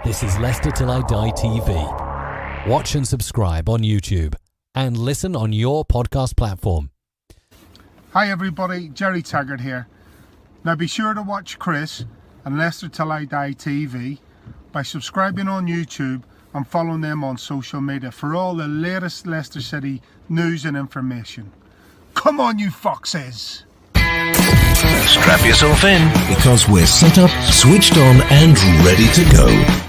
This is Leicester Till I Die TV. Watch and subscribe on YouTube and listen on your podcast platform. Hi everybody, Jerry Taggart here. Now be sure to watch Chris and Leicester Till I Die TV by subscribing on YouTube and following them on social media for all the latest Leicester City news and information. Come on you foxes! Strap yourself in, because we're set up, switched on and ready to go.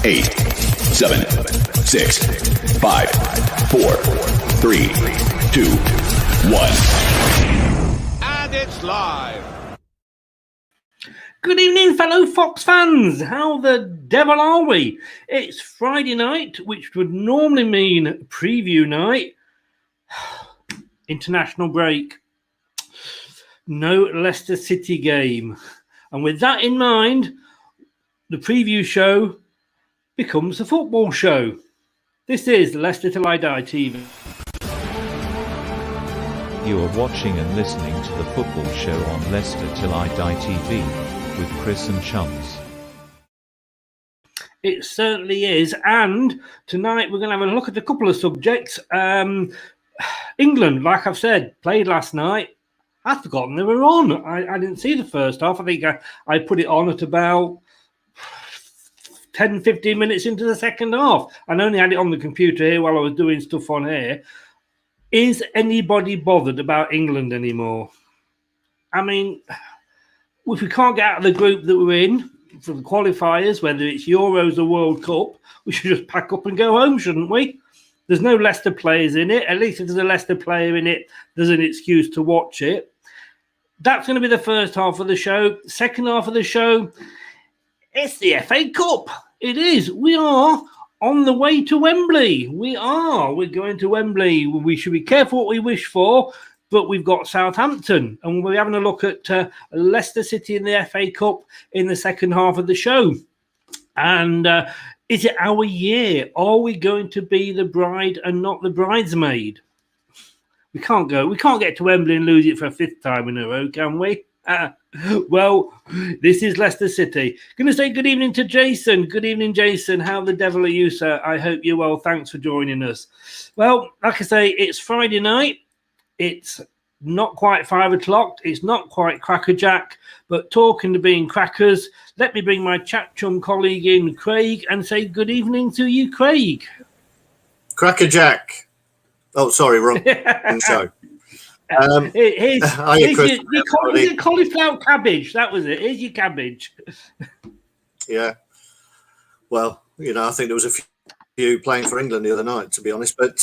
Eight, 7, 6, 5, 4, 3, 2, 1. And it's live. Good evening, fellow Fox fans. How the devil are we? It's Friday night, which would normally mean preview night. International break. No Leicester City game. And with that in mind, the preview show becomes a football show. This is Leicester Till I Die TV. You are watching and listening to the football show on Leicester Till I Die TV with Chris and Chums. It certainly is. And tonight we're going to have a look at a couple of subjects. England, like I've said, played last night. I'd forgotten they were on. I didn't see the first half. I think I put it on at about 10, 15 minutes into the second half, and only had it on the computer here while I was doing stuff on here. Is anybody bothered about England anymore? I mean, if we can't get out of the group that we're in for the qualifiers, whether it's Euros or World Cup, we should just pack up and go home, shouldn't we? There's no Leicester players in it. At least if there's a Leicester player in it, there's an excuse to watch it. That's going to be the first half of the show. Second half of the show, it's the FA Cup. It is. We are on the way to Wembley. We're going to Wembley. We should be careful what we wish for, but we've got Southampton, and we're having a look at Leicester City in the FA Cup in the second half of the show. And is it our year? Are we going to be the bride and not the bridesmaid? We can't get to Wembley and lose it for a fifth time in a row, can we? Well, this is Leicester City. Going to say good evening to Jason. Good evening, Jason. How the devil are you, sir? I hope you're well. Thanks for joining us. Well, like I say, it's Friday night. It's not quite 5 o'clock. It's not quite crackerjack, but talking to being crackers, let me bring my chat chum colleague in, Craig, and say good evening to you, Craig. Crackerjack. Oh, sorry, wrong show. Here's your cauliflower cabbage. That was it. Here's your cabbage. Yeah. Well, I think there was a few playing for England the other night, to be honest. But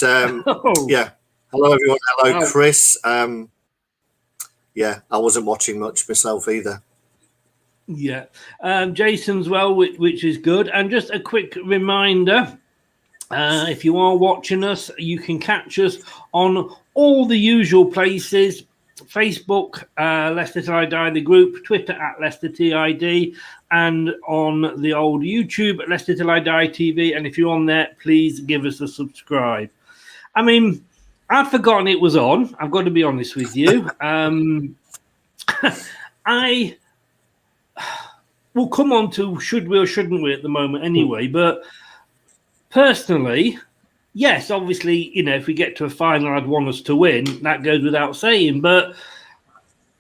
yeah. Hello, everyone. Hello, Chris. Yeah, I wasn't watching much myself either. Yeah. Jason's well, which is good. And just a quick reminder, if you are watching us, you can catch us on all the usual places: Facebook, Leicester Till I Die, the group, Twitter at Leicester TID, and on the old YouTube at Leicester Till I Die TV. And if you're on there, please give us a subscribe. I mean, I'd forgotten it was on. I've got to be honest with you. I will come on to should we or shouldn't we at the moment anyway, but personally, yes, obviously, if we get to a final, I'd want us to win. That goes without saying. But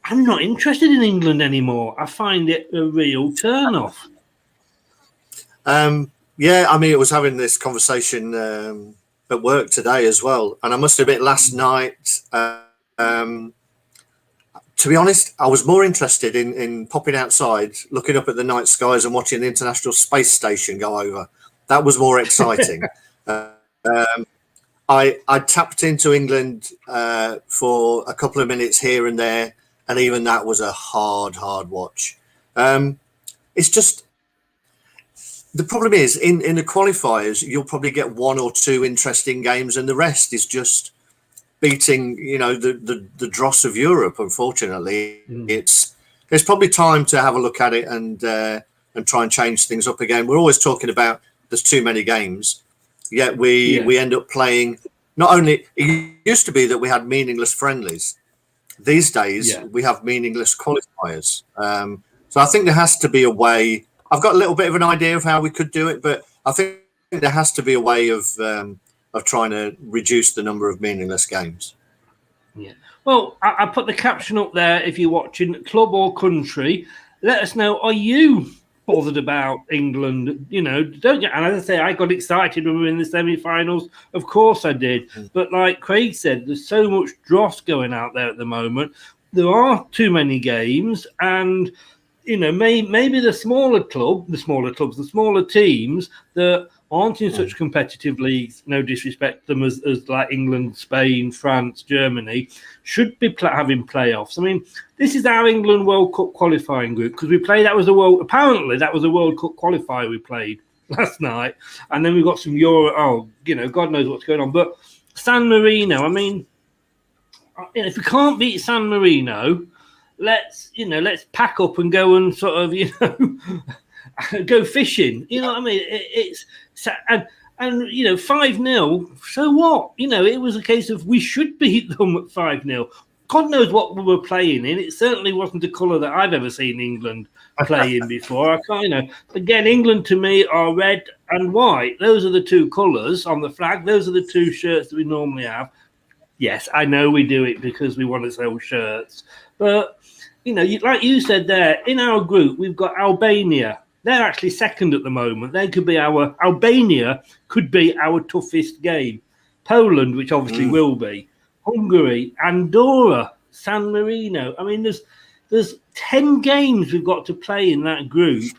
I'm not interested in England anymore. I find it a real turn-off. Yeah, I mean, I was having this conversation at work today as well. And I must admit, last night, to to be honest, I was more interested in popping outside, looking up at the night skies and watching the International Space Station go over. That was more exciting. I tapped into England for a couple of minutes here and there, and even that was a hard watch. It's just, the problem is in the qualifiers, you'll probably get one or two interesting games, and the rest is just beating, the dross of Europe. Unfortunately, there's probably time to have a look at it and try and change things up again. We're always talking about there's too many games, yet we end up playing. Not only, it used to be that we had meaningless friendlies. These days we have meaningless qualifiers. So I think there has to be a way. I've got a little bit of an idea of how we could do it, but I think there has to be a way of trying to reduce the number of meaningless games. Yeah. Well, I put the caption up there. If you're watching, club or country, let us know. Are you bothered about England? Don't you? And as I say, I got excited when we were in the semi-finals. Of course I did. But like Craig said, there's so much dross going out there at the moment. There are too many games, and maybe the smaller teams that aren't in such competitive leagues, no disrespect to them, as like England, Spain, France, Germany, should be having playoffs. I mean, this is our England World Cup qualifying group, because apparently that was a World Cup qualifier we played last night, and then we've got some Euro. God knows what's going on. But San Marino, I mean, if we can't beat San Marino, let's pack up and go and sort of go fishing. You know what I mean? It's 5-0. So what? It was a case of we should beat them at 5-0. God knows what we were playing in. It certainly wasn't a colour that I've ever seen England play in before. I can't, Again, England to me are red and white. Those are the two colours on the flag. Those are the two shirts that we normally have. Yes, I know we do it because we want to sell shirts, but. Like you said there, in our group, we've got Albania. They're actually second at the moment. Albania could be our toughest game. Poland, which obviously will be. Hungary, Andorra, San Marino. I mean, there's 10 games we've got to play in that group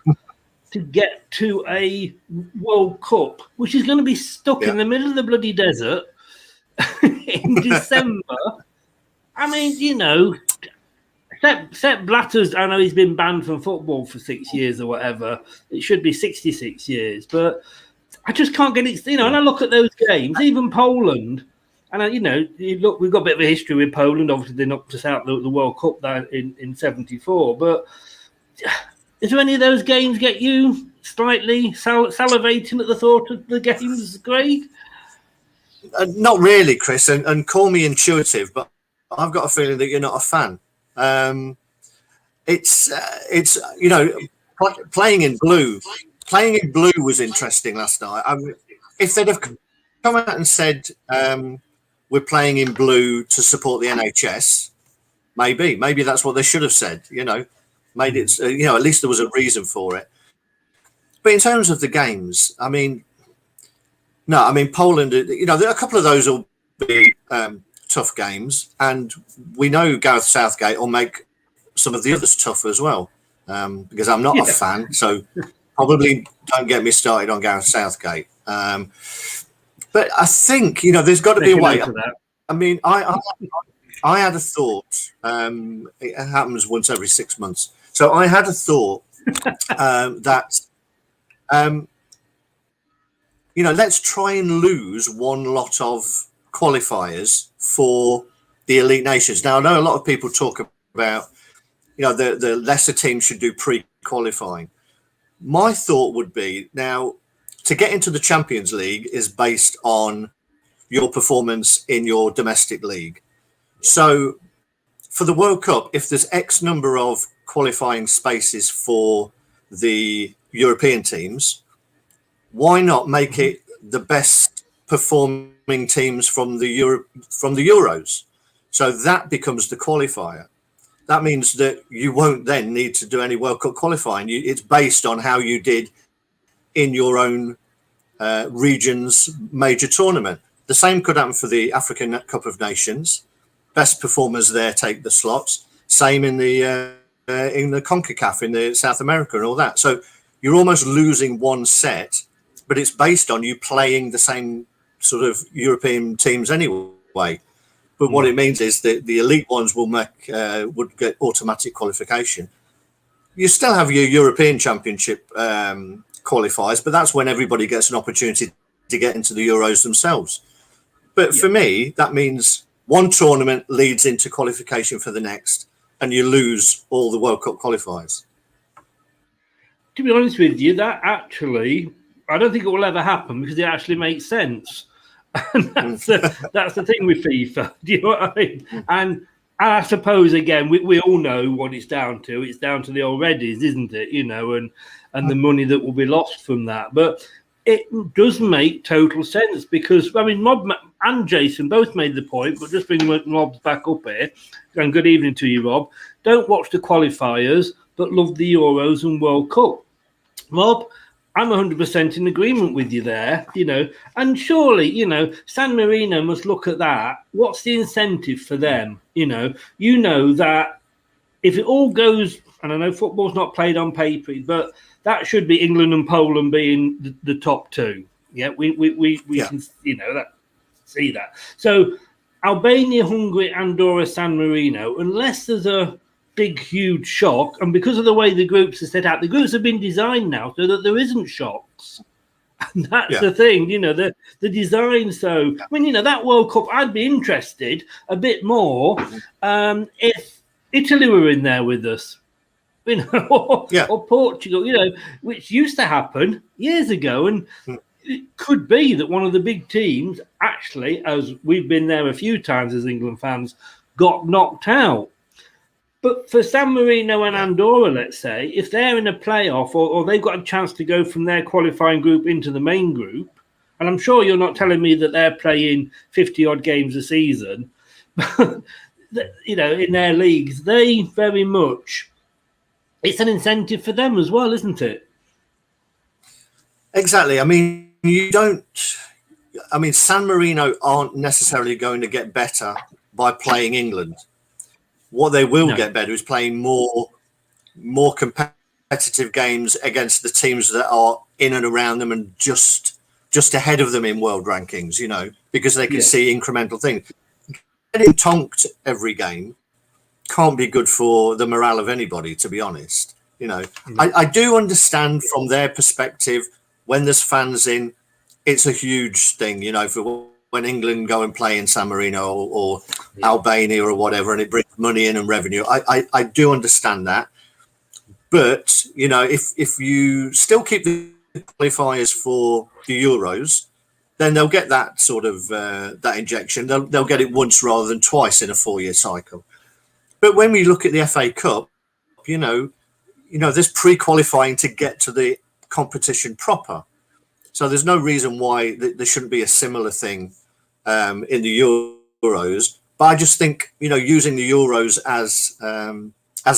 to get to a World Cup, which is going to be stuck in the middle of the bloody desert in December. I mean, Sepp Blatter's, I know he's been banned from football for 6 years or whatever. It should be 66 years, but I just can't get it. And I look at those games, even Poland, and we've got a bit of a history with Poland. Obviously, they knocked us out the World Cup there in '74. But is there any of those games get you slightly salivating at the thought of the games, Greg? Not really, Chris, and call me intuitive, but I've got a feeling that you're not a fan. It's playing in blue. Playing in blue was interesting last night. If they'd have come out and said we're playing in blue to support the NHS, maybe that's what they should have said. Made it. At least there was a reason for it. But in terms of the games, I mean, Poland. A couple of those will be. Tough games, and we know Gareth Southgate will make some of the others tough as well, because I'm not a fan, so probably don't get me started on Gareth Southgate. But I think there's got to be a way. I mean, I had a thought. It happens once every 6 months, so I had a thought that let's try and lose one lot of qualifiers for the elite nations. Now, I know a lot of people talk about, the lesser teams should do pre-qualifying. My thought would be, now, to get into the Champions League is based on your performance in your domestic league. So for the World Cup, if there's X number of qualifying spaces for the European teams, why not make it the best performing teams from the Euros? So that becomes the qualifier. That means that you won't then need to do any World Cup qualifying. It's based on how you did in your own region's major tournament. The same could happen for the African Cup of Nations. Best performers there take the slots. Same in the CONCACAF in the South America and all that. So you're almost losing one set, but it's based on you playing the same sort of European teams anyway. But what it means is that the elite ones would get automatic qualification. You still have your European Championship qualifiers, but that's when everybody gets an opportunity to get into the Euros themselves. But for me, that means one tournament leads into qualification for the next, and you lose all the World Cup qualifiers. To be honest with you, that actually, I don't think it will ever happen because it actually makes sense. And that's the thing with FIFA. Do you know what I mean? And I suppose, again, we all know what it's down to. It's down to the alreadies, isn't it? You know, and the money that will be lost from that. But it does make total sense because, I mean, Rob and Jason both made the point, but just bring Rob's back up here. And good evening to you, Rob. Don't watch the qualifiers, but love the Euros and World Cup. Rob, I'm 100% in agreement with you there, you know, and surely, you know, San Marino must look at that. What's the incentive for them? You know that if it all goes, and I know football's not played on paper, but that should be England and Poland being the top two. Yeah, we can, you know, that see that. So Albania, Hungary, Andorra, San Marino, unless there's a big, huge shock, and because of the way the groups are set out, the groups have been designed now so that there isn't shocks. And that's the thing, you know, the design. So, I mean, you know, that World Cup, I'd be interested a bit more if Italy were in there with us, you know, or Portugal, you know, which used to happen years ago. And it could be that one of the big teams actually, as we've been there a few times as England fans, got knocked out. But for San Marino and Andorra, let's say, if they're in a playoff or they've got a chance to go from their qualifying group into the main group, and I'm sure you're not telling me that they're playing 50-odd games a season, but, you know, in their leagues, they very much, it's an incentive for them as well, isn't it? Exactly. I mean, San Marino aren't necessarily going to get better by playing England. What they will get better is playing more competitive games against the teams that are in and around them and just ahead of them in world rankings, you know, because they can see incremental things. Getting tonked every game can't be good for the morale of anybody, to be honest. You know, I do understand from their perspective when there's fans in, it's a huge thing, you know, for when England go and play in San Marino or Albania or whatever, and it brings money in and revenue. I do understand that. But, you know, if you still keep the qualifiers for the Euros, then they'll get that sort of that injection. They'll get it once rather than twice in a 4-year cycle. But when we look at the FA Cup, you know, there's pre-qualifying to get to the competition proper. So there's no reason why there shouldn't be a similar thing in the Euros. But I just think, you know, using the Euros as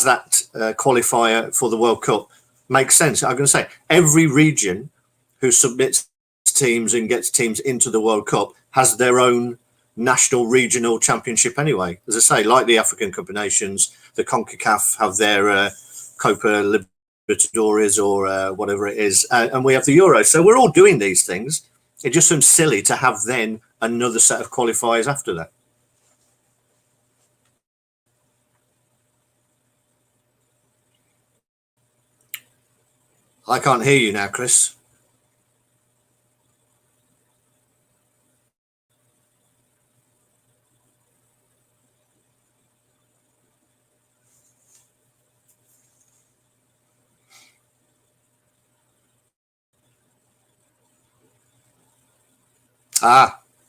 that qualifier for the World Cup makes sense. I'm going to say every region who submits teams and gets teams into the World Cup has their own national regional championship anyway. As I say, like the African Cup of Nations, the CONCACAF have their Copa Libertadores or whatever it is, and we have the Euros. So we're all doing these things. It just seems silly to have then another set of qualifiers after that. I can't hear you now, Chris.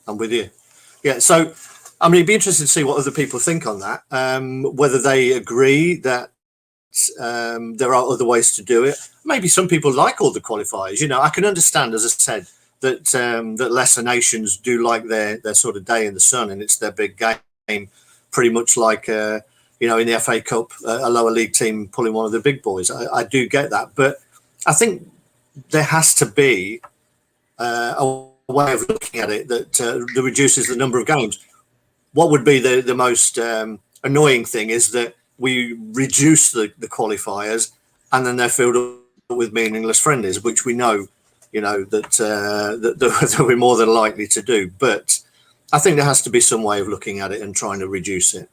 I'm with you. Yeah, so I mean, it'd be interesting to see what other people think on that, whether they agree that there are other ways to do it. Maybe some people like all the qualifiers. You know, I can understand, as I said, that that lesser nations do like their sort of day in the sun, and it's their big game, pretty much like you know, in the FA Cup, a lower league team pulling one of the big boys. I do get that, but I think there has to be a way of looking at it that reduces the number of games. What would be the most annoying thing is that we reduce the qualifiers, and then they're filled up with meaningless friendlies, which we know, that we're more than likely to do. But I think there has to be some way of looking at it and trying to reduce it.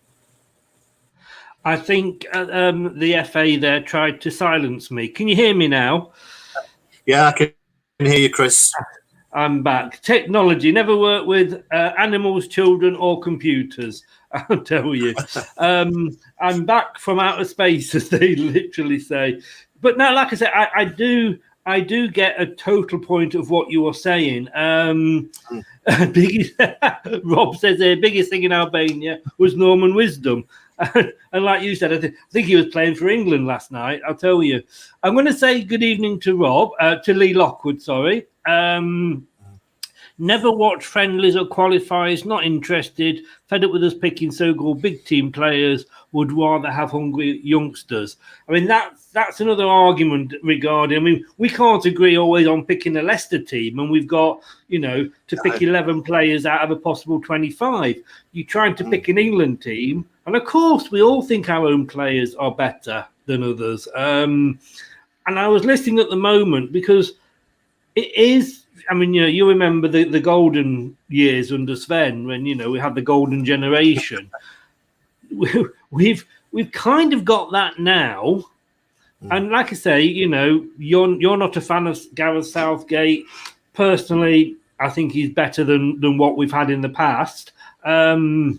I think the FA there tried to silence me. Can you hear me now? Yeah, I can hear you, Chris. I'm back. Technology never worked with animals, children, or computers. I'll tell you. I'm back from outer space, as they literally say. But now, like I said, I do get a total point of what you are saying. Rob says the biggest thing in Albania was Norman Wisdom. And like you said, I think he was playing for England last night. I'll tell you. I'm going to say good evening to Rob, to Lee Lockwood, sorry. Never watched friendlies or qualifiers, not interested. Fed up with us picking so-called big team players, would rather have hungry youngsters. I mean, that's another argument regarding, I mean, we can't agree always on picking a Leicester team, and we've got, to pick 11 players out of a possible 25. You're trying to pick an England team, and of course, we all think our own players are better than others. And I was listening at the moment because it is, I mean, you remember the golden years under Sven when, we had the golden generation. We've kind of got that now. And like I say, you're not a fan of Gareth Southgate. Personally, I think he's better than what we've had in the past. But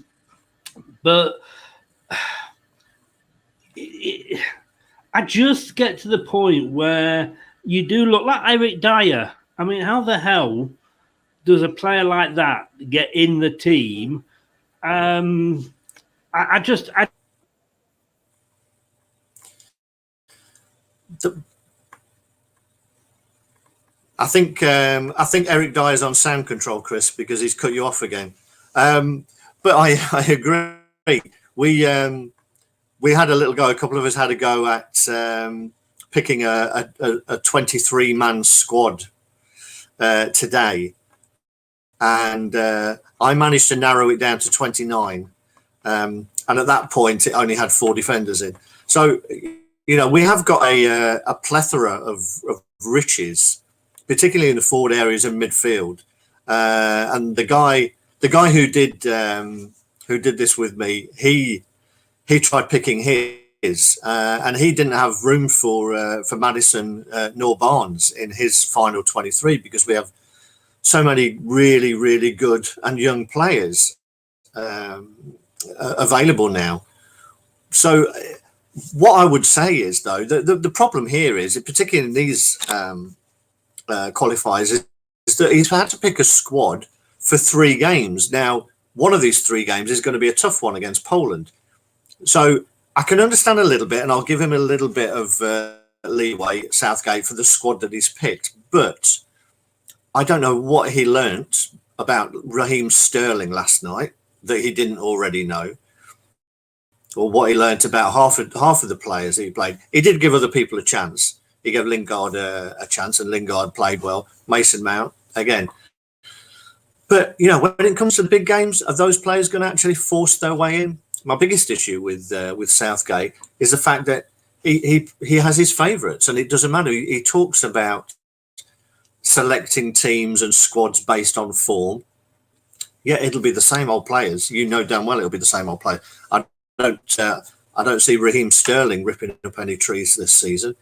I just get to the point where you do look like Eric Dyer. I mean, how the hell does a player like that get in the team? I think Eric Dyer's on sound control, Chris, because he's cut you off again. But I agree. We had a little go. A couple of us had a go at picking a 23-man squad today, and I managed to narrow it down to 29. And at that point, it only had 4 defenders in. So, we have got a plethora of riches, particularly in the forward areas and midfield. And the guy who did this with me, he tried picking his, and he didn't have room for Maddison nor Barnes in his final 23 because we have so many really, really good and young players available now. So what I would say is, though, the problem here is, particularly in these qualifiers, is that he's had to pick a squad for 3 games. Now, one of these 3 games is going to be a tough one against Poland. So I can understand a little bit, and I'll give him a little bit of leeway, Southgate, for the squad that he's picked. But I don't know what he learnt about Raheem Sterling last night that he didn't already know, or what he learnt about half of the players he played. He did give other people a chance. He gave Lingard a chance, and Lingard played well. Mason Mount again. But when it comes to the big games, are those players going to actually force their way in? My biggest issue with Southgate is the fact that he has his favourites, and it doesn't matter. He talks about selecting teams and squads based on form. Yeah, it'll be the same old players. Damn well it'll be the same old players. I don't see Raheem Sterling ripping up any trees this season.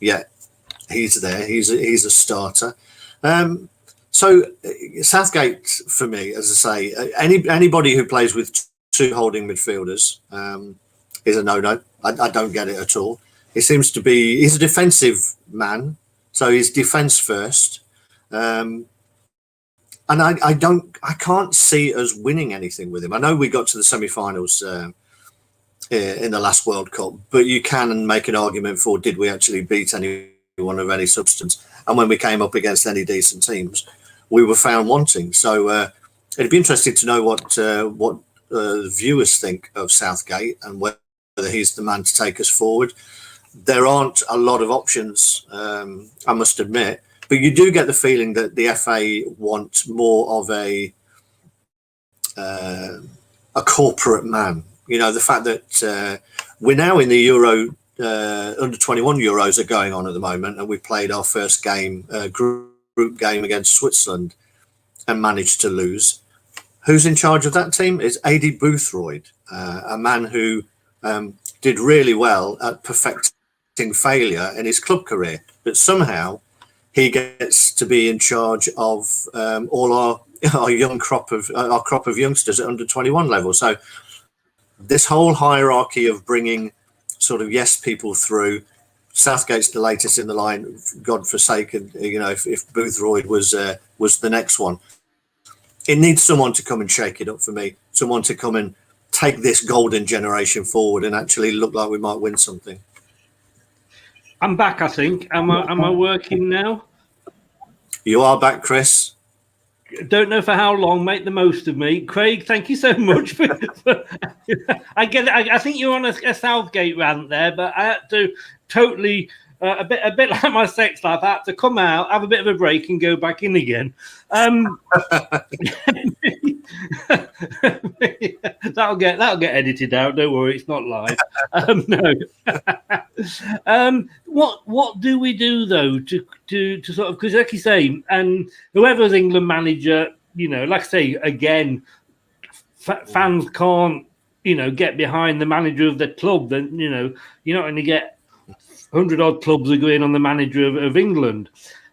Yeah, he's there. He's a starter. So Southgate, for me, as I say, anybody who plays with 2 holding midfielders is a no-no. I don't get it at all. He seems to be, he's a defensive man, so he's defence first. And I can't see us winning anything with him. I know we got to the semi-finals in the last World Cup, but you can make an argument for, did we actually beat anyone of any substance? And when we came up against any decent teams, we were found wanting. So it'd be interesting to know what viewers think of Southgate and whether he's the man to take us forward. There aren't a lot of options, I must admit, but you do get the feeling that the FA want more of a corporate man. The fact that we're now in the Euro, under 21 Euros are going on at the moment, and we played our first game, group game against Switzerland, and managed to lose. Who's in charge of that team is Adi Boothroyd, a man who did really well at perfecting failure in his club career, but somehow he gets to be in charge of all our young crop of youngsters at under 21 level. So this whole hierarchy of bringing sort of yes people through, Southgate's the latest in the line. God forsaken, if Boothroyd was the next one. It needs someone to come and shake it up for me. Someone to come and take this golden generation forward and actually look like we might win something. I'm back, I think. Am I working now? You are back, Chris. Don't know for how long. Make the most of me. Craig, thank you so much. For I get it. I think you're on a Southgate rant there, but I had to totally... a bit like my sex life. I had to come out, have a bit of a break, and go back in again. That'll get edited out. Don't worry, it's not live. No. What do we do though to sort of, because like you say, and whoever's England manager, like I say again, fans can't get behind the manager of the club. Then you're not going to get 100-odd clubs agreeing on the manager of England.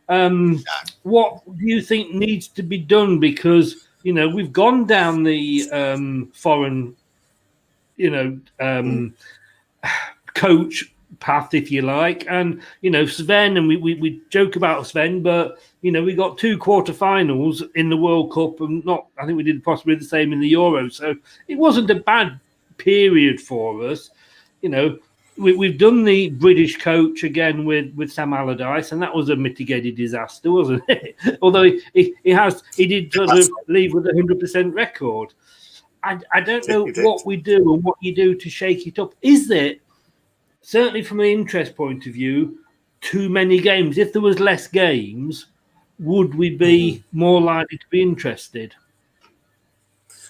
What do you think needs to be done? Because, we've gone down the foreign, coach path, if you like. And, Sven, and we joke about Sven, but, we got 2 quarterfinals in the World Cup and I think we did possibly the same in the Euros. So it wasn't a bad period for us, We've done the British coach again with Sam Allardyce, and that was a mitigated disaster, wasn't it? Although he did sort of leave with a 100% record. I don't know what we do and what you do to shake it up. Is there, certainly from an interest point of view, too many games? If there was less games, would we be more likely to be interested?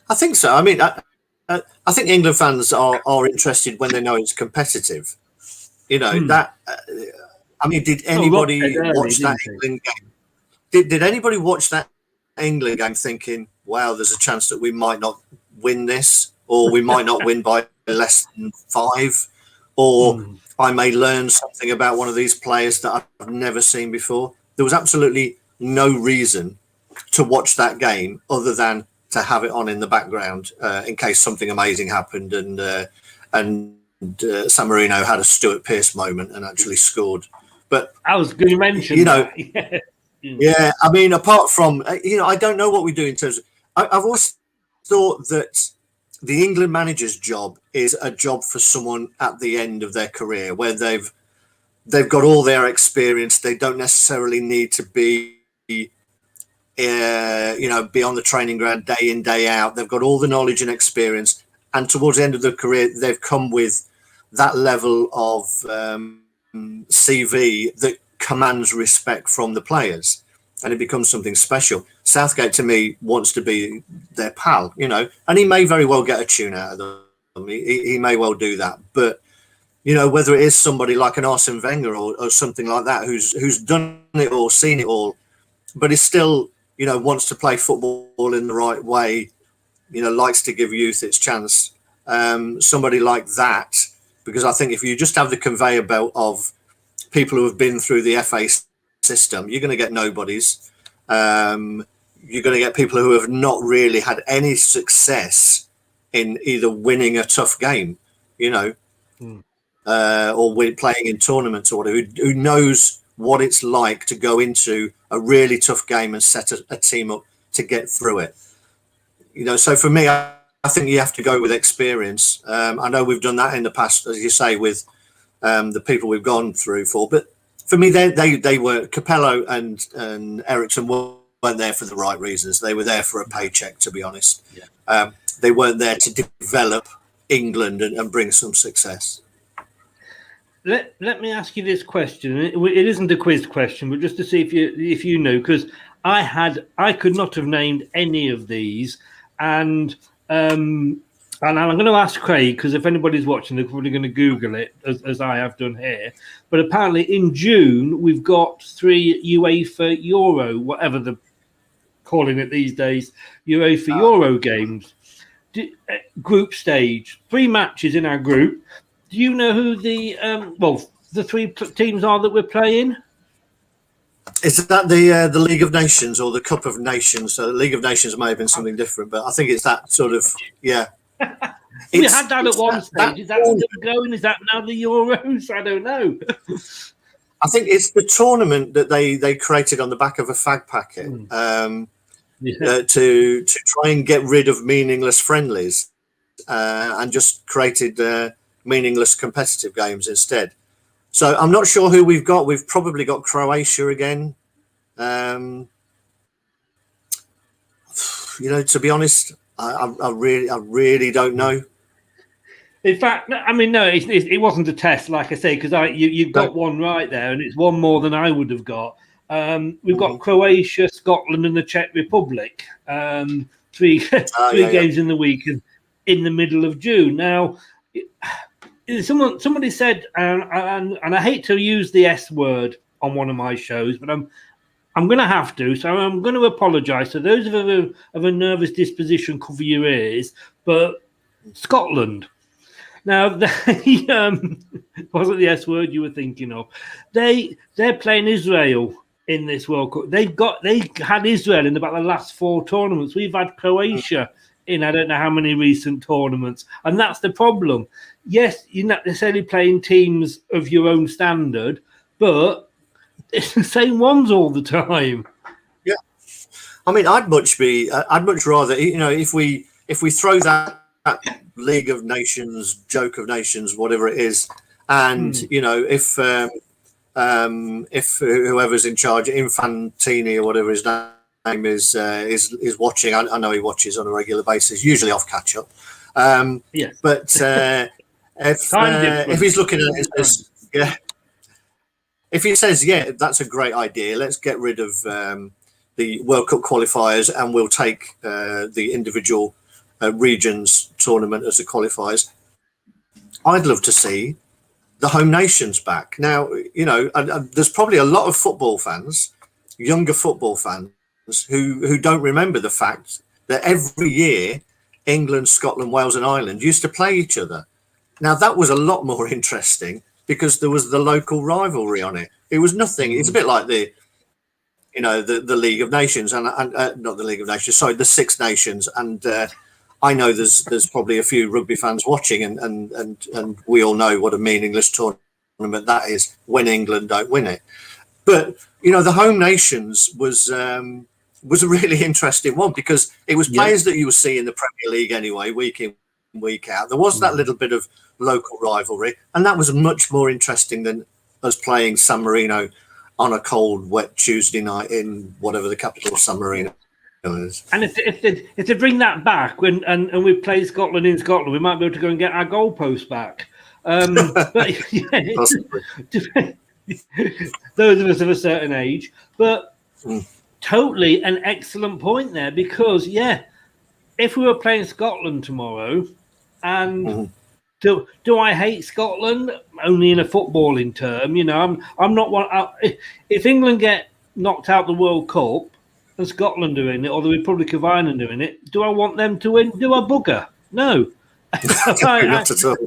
I think so. I mean, I think England fans are interested when they know it's competitive. That. I mean, did anybody watch that England game? Did anybody watch that England game thinking, "Wow, there's a chance that we might not win this, or we might not win by less than 5, or I may learn something about one of these players that I've never seen before"? There was absolutely no reason to watch that game other than to have it on in the background in case something amazing happened and San Marino had a Stuart Pearce moment and actually scored. But I was going to mention that. Yeah. I mean, apart from I don't know what we do in terms of. I've always thought that the England manager's job is a job for someone at the end of their career where they've got all their experience. They don't necessarily need to be. Be on the training ground day in, day out. They've got all the knowledge and experience, and towards the end of their career, they've come with that level of CV that commands respect from the players, and it becomes something special. Southgate, to me, wants to be their pal, and he may very well get a tune out of them. He may well do that, but whether it is somebody like an Arsene Wenger or something like that who's done it all, seen it all, but is still wants to play football in the right way, likes to give youth its chance. Somebody like that, because I think if you just have the conveyor belt of people who have been through the FA system, you're going to get nobodies. You're going to get people who have not really had any success in either winning a tough game, or playing in tournaments or whatever, who knows what it's like to go into a really tough game and set a team up to get through it. So for me, I think you have to go with experience. I know we've done that in the past, as you say, with the people we've gone through for. But for me, they were Capello and Ericsson weren't there for the right reasons. They were there for a paycheck, to be honest. Yeah. They weren't there to develop England and bring some success. Let me ask you this question. It isn't a quiz question, but just to see if you know, because I could not have named any of these, and And I'm going to ask Craig, because if anybody's watching, they're probably going to Google it, as I have done here. But apparently in June, we've got 3 UEFA Euro, whatever they're calling it these days, UEFA Euro games. Group stage, 3 matches in our group. Do you know who the 3 teams are that we're playing? Is that the League of Nations or the Cup of Nations? So the League of Nations may have been something different, but I think it's that sort of, yeah. We had that at one stage. Is that still going? Is that now the Euros? I don't know. I think it's the tournament that they created on the back of a fag packet to try and get rid of meaningless friendlies and just created meaningless competitive games instead. So I'm not sure who we've got. We've probably got Croatia again. To be honest, I really don't know. In fact, I mean, no, it wasn't a test, like I say, because you got one right there, and it's one more than I would have got. We've got Croatia, Scotland, and the Czech Republic. 3 games in the week and in the middle of June. Now, somebody said, and I hate to use the S word on one of my shows, but I'm going to have to. So I'm going to apologise to those of a nervous disposition. Cover your ears, but Scotland. Now, they wasn't the S word you were thinking of. They're playing Israel in this World Cup. They had Israel in about the last 4 tournaments. We've had Croatia in I don't know how many recent tournaments, and that's the problem. Yes, you're not necessarily playing teams of your own standard, but it's the same ones all the time. Yeah, I mean, I'd much rather, if we throw that League of Nations, Joke of Nations, whatever it is, and if whoever's in charge, Infantini or whatever his name is watching, I know he watches on a regular basis, usually off catch up. But if he's looking at it, if he says, that's a great idea, let's get rid of the World Cup qualifiers and we'll take the individual regions tournament as the qualifiers, I'd love to see the home nations back. Now, there's probably a lot of football fans, younger football fans, who don't remember the fact that every year England, Scotland, Wales and Ireland used to play each other. Now, that was a lot more interesting because there was the local rivalry on it. It was nothing. It's a bit like the League of Nations and not the League of Nations, sorry, the Six Nations. And I know there's probably a few rugby fans watching and we all know what a meaningless tournament that is when England don't win it. But, the home nations was a really interesting one because it was players that you would see in the Premier League anyway, week in, week out. There was that little bit of local rivalry, and that was much more interesting than us playing San Marino on a cold, wet Tuesday night in whatever the capital of San Marino is. And if they bring that back and we play Scotland in Scotland, we might be able to go and get our goalpost back. But those of us of a certain age, but totally an excellent point there because if we were playing Scotland tomorrow, and do I hate Scotland only in a footballing term? I'm not one. If England get knocked out the World Cup and Scotland doing it, or the Republic of Ireland doing it, do I want them to win? Do a bugger? No, not at all.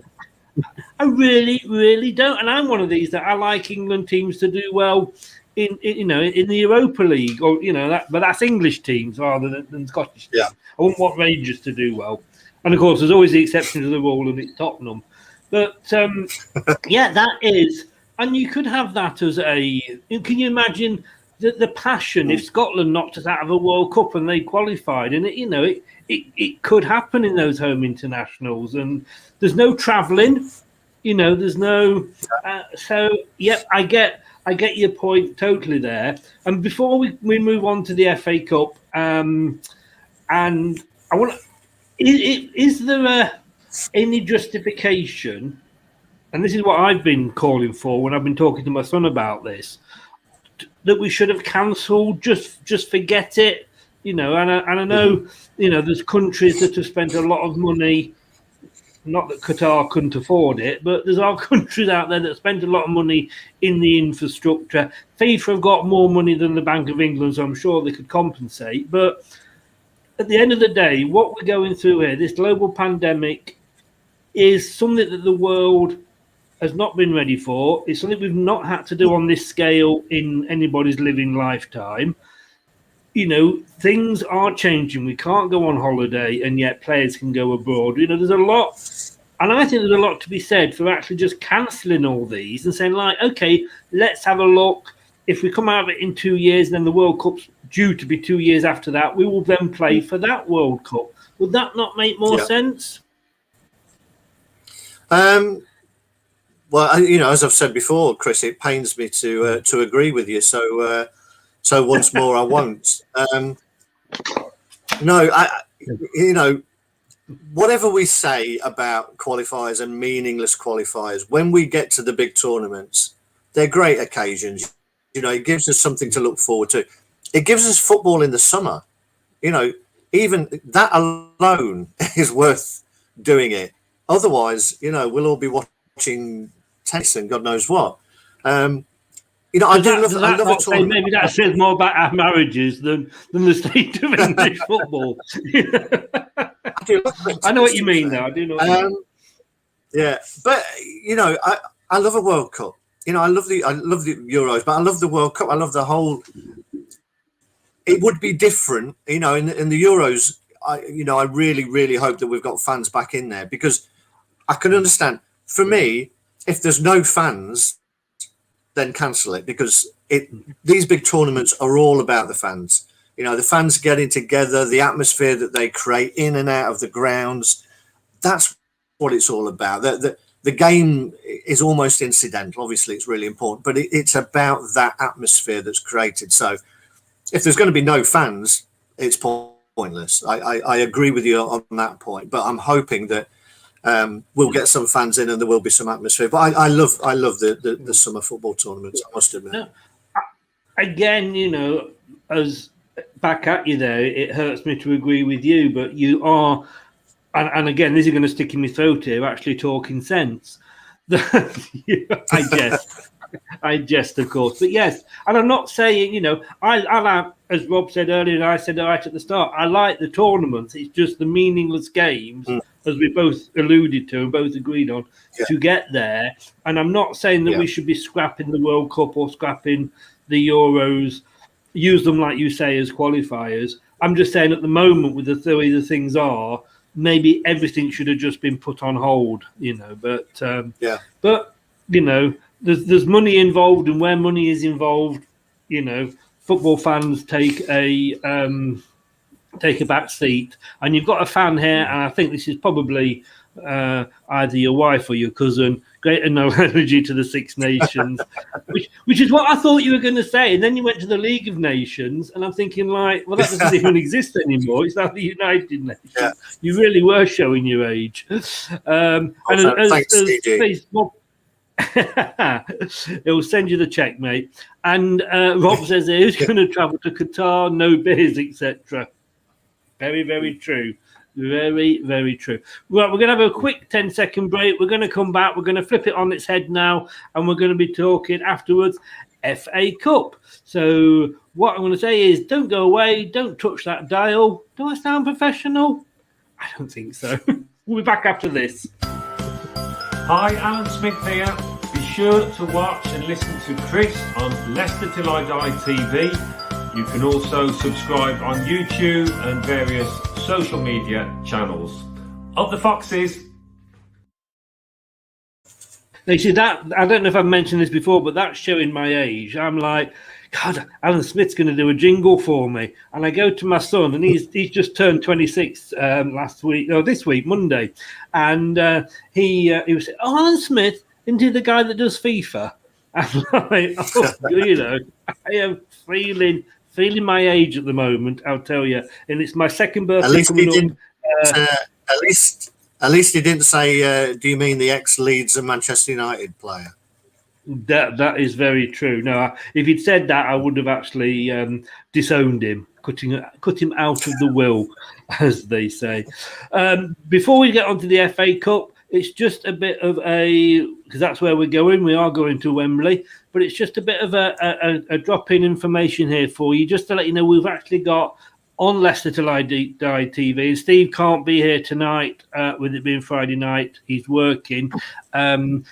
I really, really don't. And I'm one of these that I like England teams to do well in the Europa League, or but that's English teams rather than Scottish teams. I wouldn't want Rangers to do well. And of course, there's always the exception to the rule, and it's Tottenham. But that is, and you could have that as a. Can you imagine the passion if Scotland knocked us out of a World Cup and they qualified? And it could happen in those home internationals, and there's no travelling. There's no. I get your point totally there. And before we move on to the FA Cup, and I want. Is there any justification, and this is what I've been calling for when I've been talking to my son about this, that we should have cancelled, just forget it, and I know, there's countries that have spent a lot of money not that Qatar couldn't afford it, but there's our countries out there that spend a lot of money in the infrastructure. FIFA have got more money than the Bank of England, so I'm sure they could compensate. But at the end of the day, what we're going through here, this global pandemic, is something that the world has not been ready for. It's something we've not had to do on this scale in anybody's living lifetime. You know, things are changing. We can't go on holiday, and yet players can go abroad. You know, there's a lot, and I think there's a lot to be said for actually just cancelling all these and saying, like, okay, let's have a look. If we come out of it in 2 years, then the World Cup's due to be 2 years after that, we will then play for that World Cup. Would that not make more sense? Well, you know, as I've said before, Chris, it pains me to agree with you. So once more, I won't. No, you know, whatever we say about qualifiers and meaningless qualifiers, when we get to the big tournaments, they're great occasions. You know, it gives us something to look forward to. It gives us football in the summer. You know, even that alone is worth doing it. Otherwise, you know, we'll all be watching tennis and God knows what. You know, I love a tournament. Maybe that says more about our marriages than the state of English football. I know what you mean, though. I do know. What you mean. Yeah, but you know, I love a World Cup. You know, I love the Euros, but I love the World Cup. I love the whole. It would be different, you know, in the Euros. I really hope that we've got fans back in there, because I can understand. For me, if there's no fans, then cancel it, because these big tournaments are all about the fans. You know, the fans getting together, the atmosphere that they create in and out of the grounds. That's what it's all about. The game is almost incidental. Obviously, it's really important, but it's about that atmosphere that's created. So if there's going to be no fans, it's pointless. I agree with you on that point, but I'm hoping that we'll get some fans in and there will be some atmosphere. But I love the summer football tournaments, I must admit. No, again, you know, as back at you there, it hurts me to agree with you, but you are, and again, this is going to stick in my throat here, actually talking sense. I jest, of course. But yes, and I'm not saying, you know, I like, as Rob said earlier, and I said right at the start, I like the tournaments. It's just the meaningless games, as we both alluded to and both agreed on, to get there. And I'm not saying that we should be scrapping the World Cup or scrapping the Euros, use them, like you say, as qualifiers. I'm just saying at the moment, with the way the things are, maybe everything should have just been put on hold, you know. But but you know, there's money involved, and where money is involved, you know, football fans take a back seat. And you've got a fan here, and I think this is probably either your wife or your cousin. Greater no energy to the Six Nations, which is what I thought you were going to say. And then you went to the League of Nations, and I'm thinking, like, well, that doesn't even exist anymore. It's now the United Nations. Yeah. You really were showing your age. And thanks, Facebook, it'll send you the check, mate. And Rob says who's going to travel to Qatar, no beers, etc. Very, very true. Very, very true. Right, we're going to have a quick 10-second break. We're going to come back. We're going to flip it on its head now, and we're going to be talking afterwards FA Cup. So what I'm going to say is, don't go away. Don't touch that dial. Do I sound professional? I don't think so. We'll be back after this. Hi, Alan Smith here. Be sure to watch and listen to Chris on Leicester Till I Die TV. You can also subscribe on YouTube and various social media channels. Up the Foxes! Now, you see, that, I don't know if I've mentioned this before, but that's showing my age. I'm like, God, Alan Smith's going to do a jingle for me. And I go to my son, and he's just turned 26 this week, Monday. And he was saying, oh, Alan Smith, isn't he the guy that does FIFA? I'm like, oh, you know, I am feeling my age at the moment, I'll tell you. And it's my second birthday. At least he didn't say, do you mean the ex-Leeds and Manchester United player? That is very true. No, if he'd said that, I would have actually disowned him, cut him out of the will, as they say. Before we get on to the FA Cup, it's just a bit of because that's where we're going. We are going to Wembley, but it's just a bit of a drop-in information here for you, just to let you know we've actually got on Leicester Till I Die TV. And Steve can't be here tonight with it being Friday night. He's working.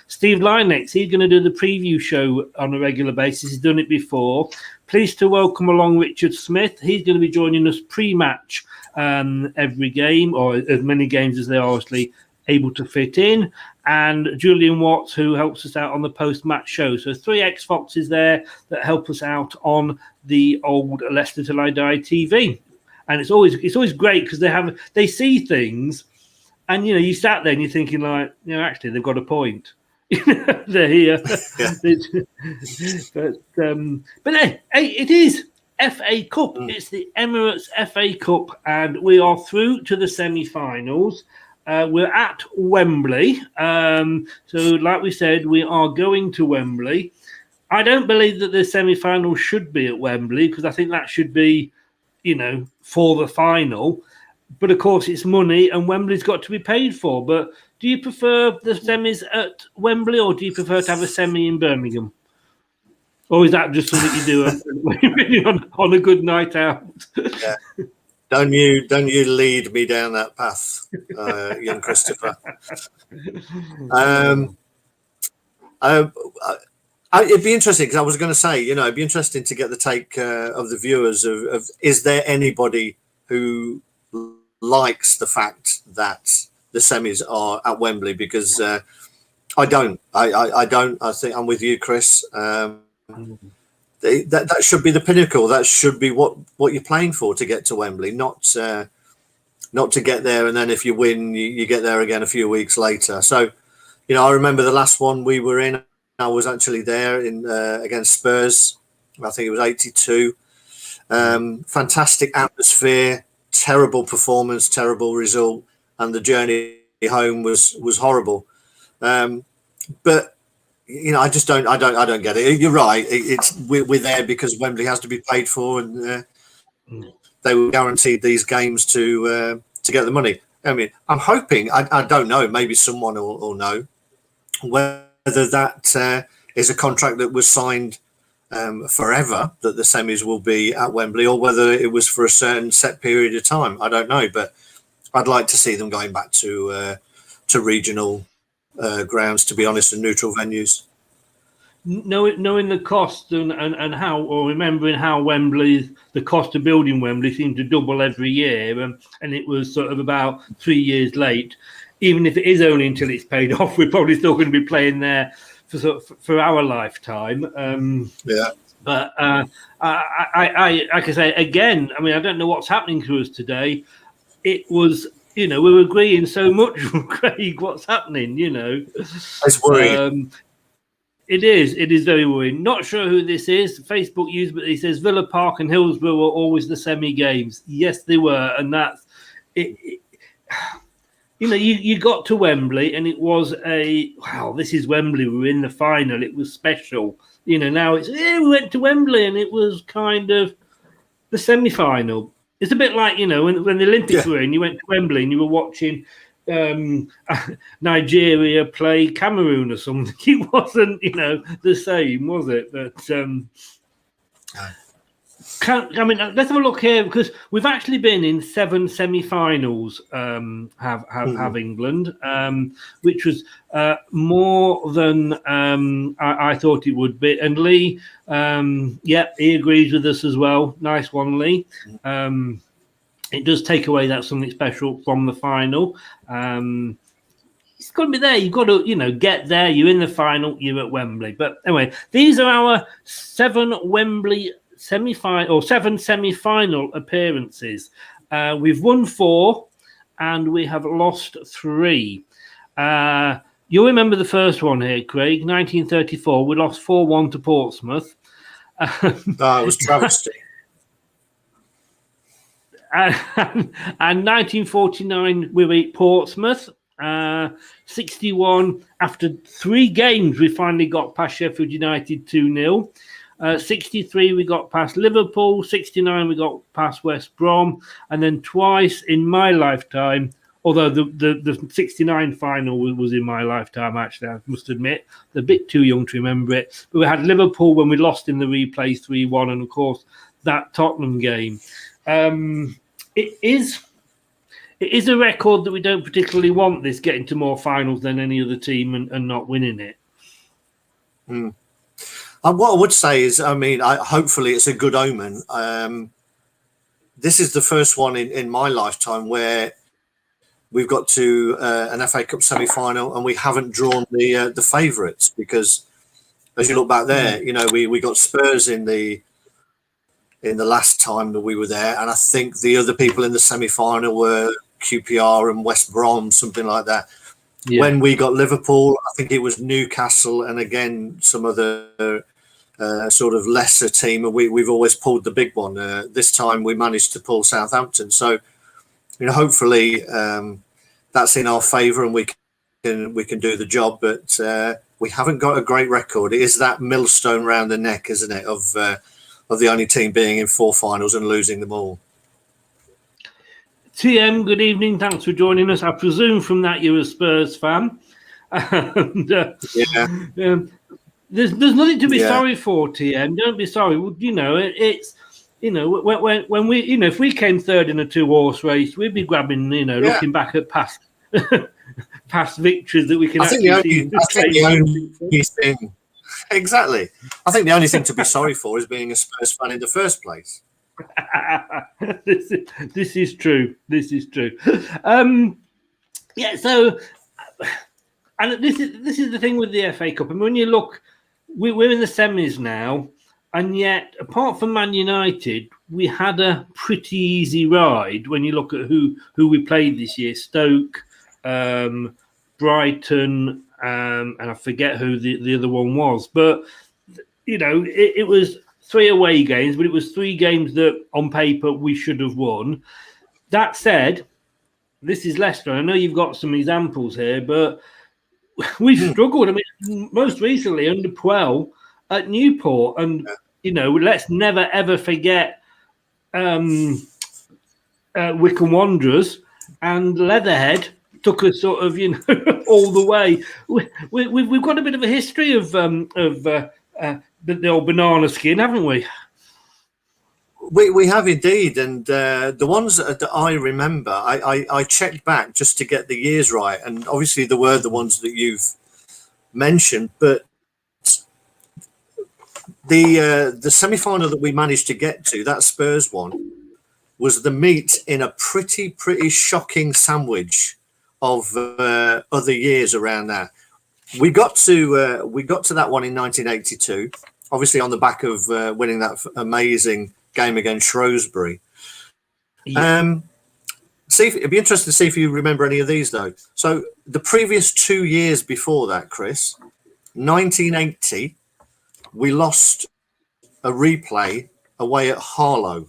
Steve Lynex, he's going to do the preview show on a regular basis. He's done it before. Pleased to welcome along Richard Smith. He's going to be joining us pre-match every game, or as many games as they are obviously able to fit in. And Julian Watts, who helps us out on the post-match show. So 3 X-Foxes there that help us out on the old Leicester Till I Die TV. And it's always great because they see things, and you sat there and you're thinking like, actually they've got a point. They're here. but hey, it is FA Cup. It's the Emirates FA Cup, and we are through to the semi-finals. We're at Wembley. So like we said, we are going to Wembley. I don't believe that the semi-final should be at Wembley, because I think that should be, for the final. But of course, it's money, and Wembley's got to be paid for. But do you prefer the semis at Wembley, or do you prefer to have a semi in Birmingham? Or is that just something you do on a good night out? Yeah. Don't you lead me down that path, young Christopher. It'd be interesting, because I was going to say, it'd be interesting to get the take of the viewers of is there anybody who likes the fact that the semis are at Wembley? Because I don't. I don't. I think I'm with you, Chris. That should be the pinnacle. That should be what you're playing for, to get to Wembley, not to get there and then if you win, you get there again a few weeks later. So, I remember the last one we were in. I was actually there in against Spurs. I think it was 82. Fantastic atmosphere, terrible performance, terrible result, and the journey home was horrible. But I just don't get it. You're right. We're there because Wembley has to be paid for, and they were guaranteed these games to get the money. I mean, I'm hoping. I don't know. Maybe someone will know whether that is a contract that was signed forever, that the semis will be at Wembley, or whether it was for a certain set period of time. I don't know, but I'd like to see them going back to regional grounds, to be honest, and neutral venues. Knowing the cost and how, or remembering how the cost of building Wembley seemed to double every year, and it was sort of about 3 years late. Even if it is only until it's paid off, we're probably still going to be playing there for our lifetime. Yeah. But I like I say again, I mean, I don't know what's happening to us today. It was, we were agreeing so much with Craig. What's happening? It's worrying. It is very worrying. Not sure who this is. Facebook user, but he says Villa Park and Hillsborough were always the semi games. Yes, they were, and that's it. You got to Wembley and it was this is Wembley. We were in the final. It was special. Now it's, we went to Wembley and it was kind of the semi-final. It's a bit like, when the Olympics were in, you went to Wembley and you were watching Nigeria play Cameroon or something. It wasn't, the same, was it? But let's have a look here, because we've actually been in 7 semi-finals. Have England, which was more than I thought it would be. And Lee, he agrees with us as well. Nice one, Lee. It does take away that something special from the final. It's got to be there. You've got to, get there. You're in the final. You're at Wembley. But anyway, these are our 7 Wembley semi-final, or 7 semi-final appearances. We've won 4 and we have lost 3. You'll remember the first one here, Craig. 1934, we lost 4-1 to Portsmouth. It was travesty. And 1949, we beat Portsmouth. 61, after 3 games, we finally got past Sheffield United 2-0. 63, we got past Liverpool. 69, we got past West Brom. And then twice in my lifetime, Although the 69 final was in my lifetime, actually, I must admit. A bit too young to remember it. But we had Liverpool when we lost in the replay 3-1, and of course that Tottenham game. It is a record that we don't particularly want, this getting to more finals than any other team and not winning it. What I would say is, I mean, hopefully it's a good omen. This is the first one in my lifetime where we've got to an FA Cup semi-final and we haven't drawn the favourites, because as you look back there, you know, we got Spurs in the last time that we were there, and I think the other people in the semi-final were QPR and West Brom, something like that. Yeah. When we got Liverpool, I think it was Newcastle and again some other sort of lesser team, and we've always pulled the big one. This time we managed to pull Southampton, so you know, hopefully that's in our favour and we can do the job. But we haven't got a great record. It is that millstone round the neck, isn't it, of the only team being in 4 finals and losing them all. TM, good evening. Thanks for joining us. I presume from that you're a Spurs fan. And, there's nothing to be sorry for, TM. Don't be sorry. You know, it's, you know, when we, you know, if we came third in a 2-horse race, we'd be grabbing, you know, looking back at past past victories that we can actually see. The only thing, exactly. I think the only thing to be sorry for is being a Spurs fan in the first place. This is true. This is true. Yeah. So, and this is the thing with the FA Cup. And when you look, we're in the semis now, and yet apart from Man United, we had a pretty easy ride. When you look at who we played this year: Stoke, Brighton, and I forget who the other one was. But you know, it was 3 away games, but it was 3 games that on paper we should have won. That said, this is Leicester. I know you've got some examples here, but we've struggled. I mean, most recently under Puel at Newport, and you know, let's never ever forget Wycombe Wanderers and Leatherhead took us sort of, you know, all the way. We've got a bit of a history of the old banana skin, haven't we? We have indeed, and the ones that I remember, I checked back just to get the years right, and obviously there were the ones that you've mentioned, but the semi-final that we managed to get to, that Spurs one, was the meat in a pretty shocking sandwich of other years around that. We got to that one in 1982, obviously on the back of winning that amazing game against Shrewsbury. Yeah. It'd be interesting to see if you remember any of these though. So the previous 2 years before that, Chris, 1980, we lost a replay away at Harlow.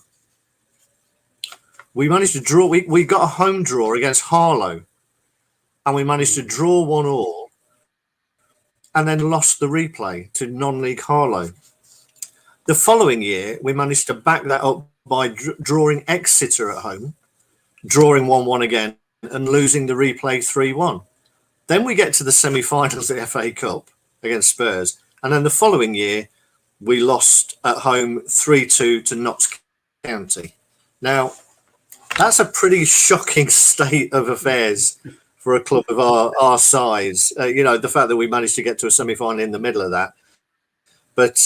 We managed to draw. We got a home draw against Harlow, and we managed to draw 1-1, and then lost the replay to non-league Harlow. The following year, we managed to back that up by drawing Exeter at home, drawing 1-1 again, and losing the replay 3-1. Then we get to the semi-finals of the FA Cup against Spurs, and then the following year, we lost at home 3-2 to Notts County. Now, that's a pretty shocking state of affairs for a club of our size. You know, the fact that we managed to get to a semi-final in the middle of that. But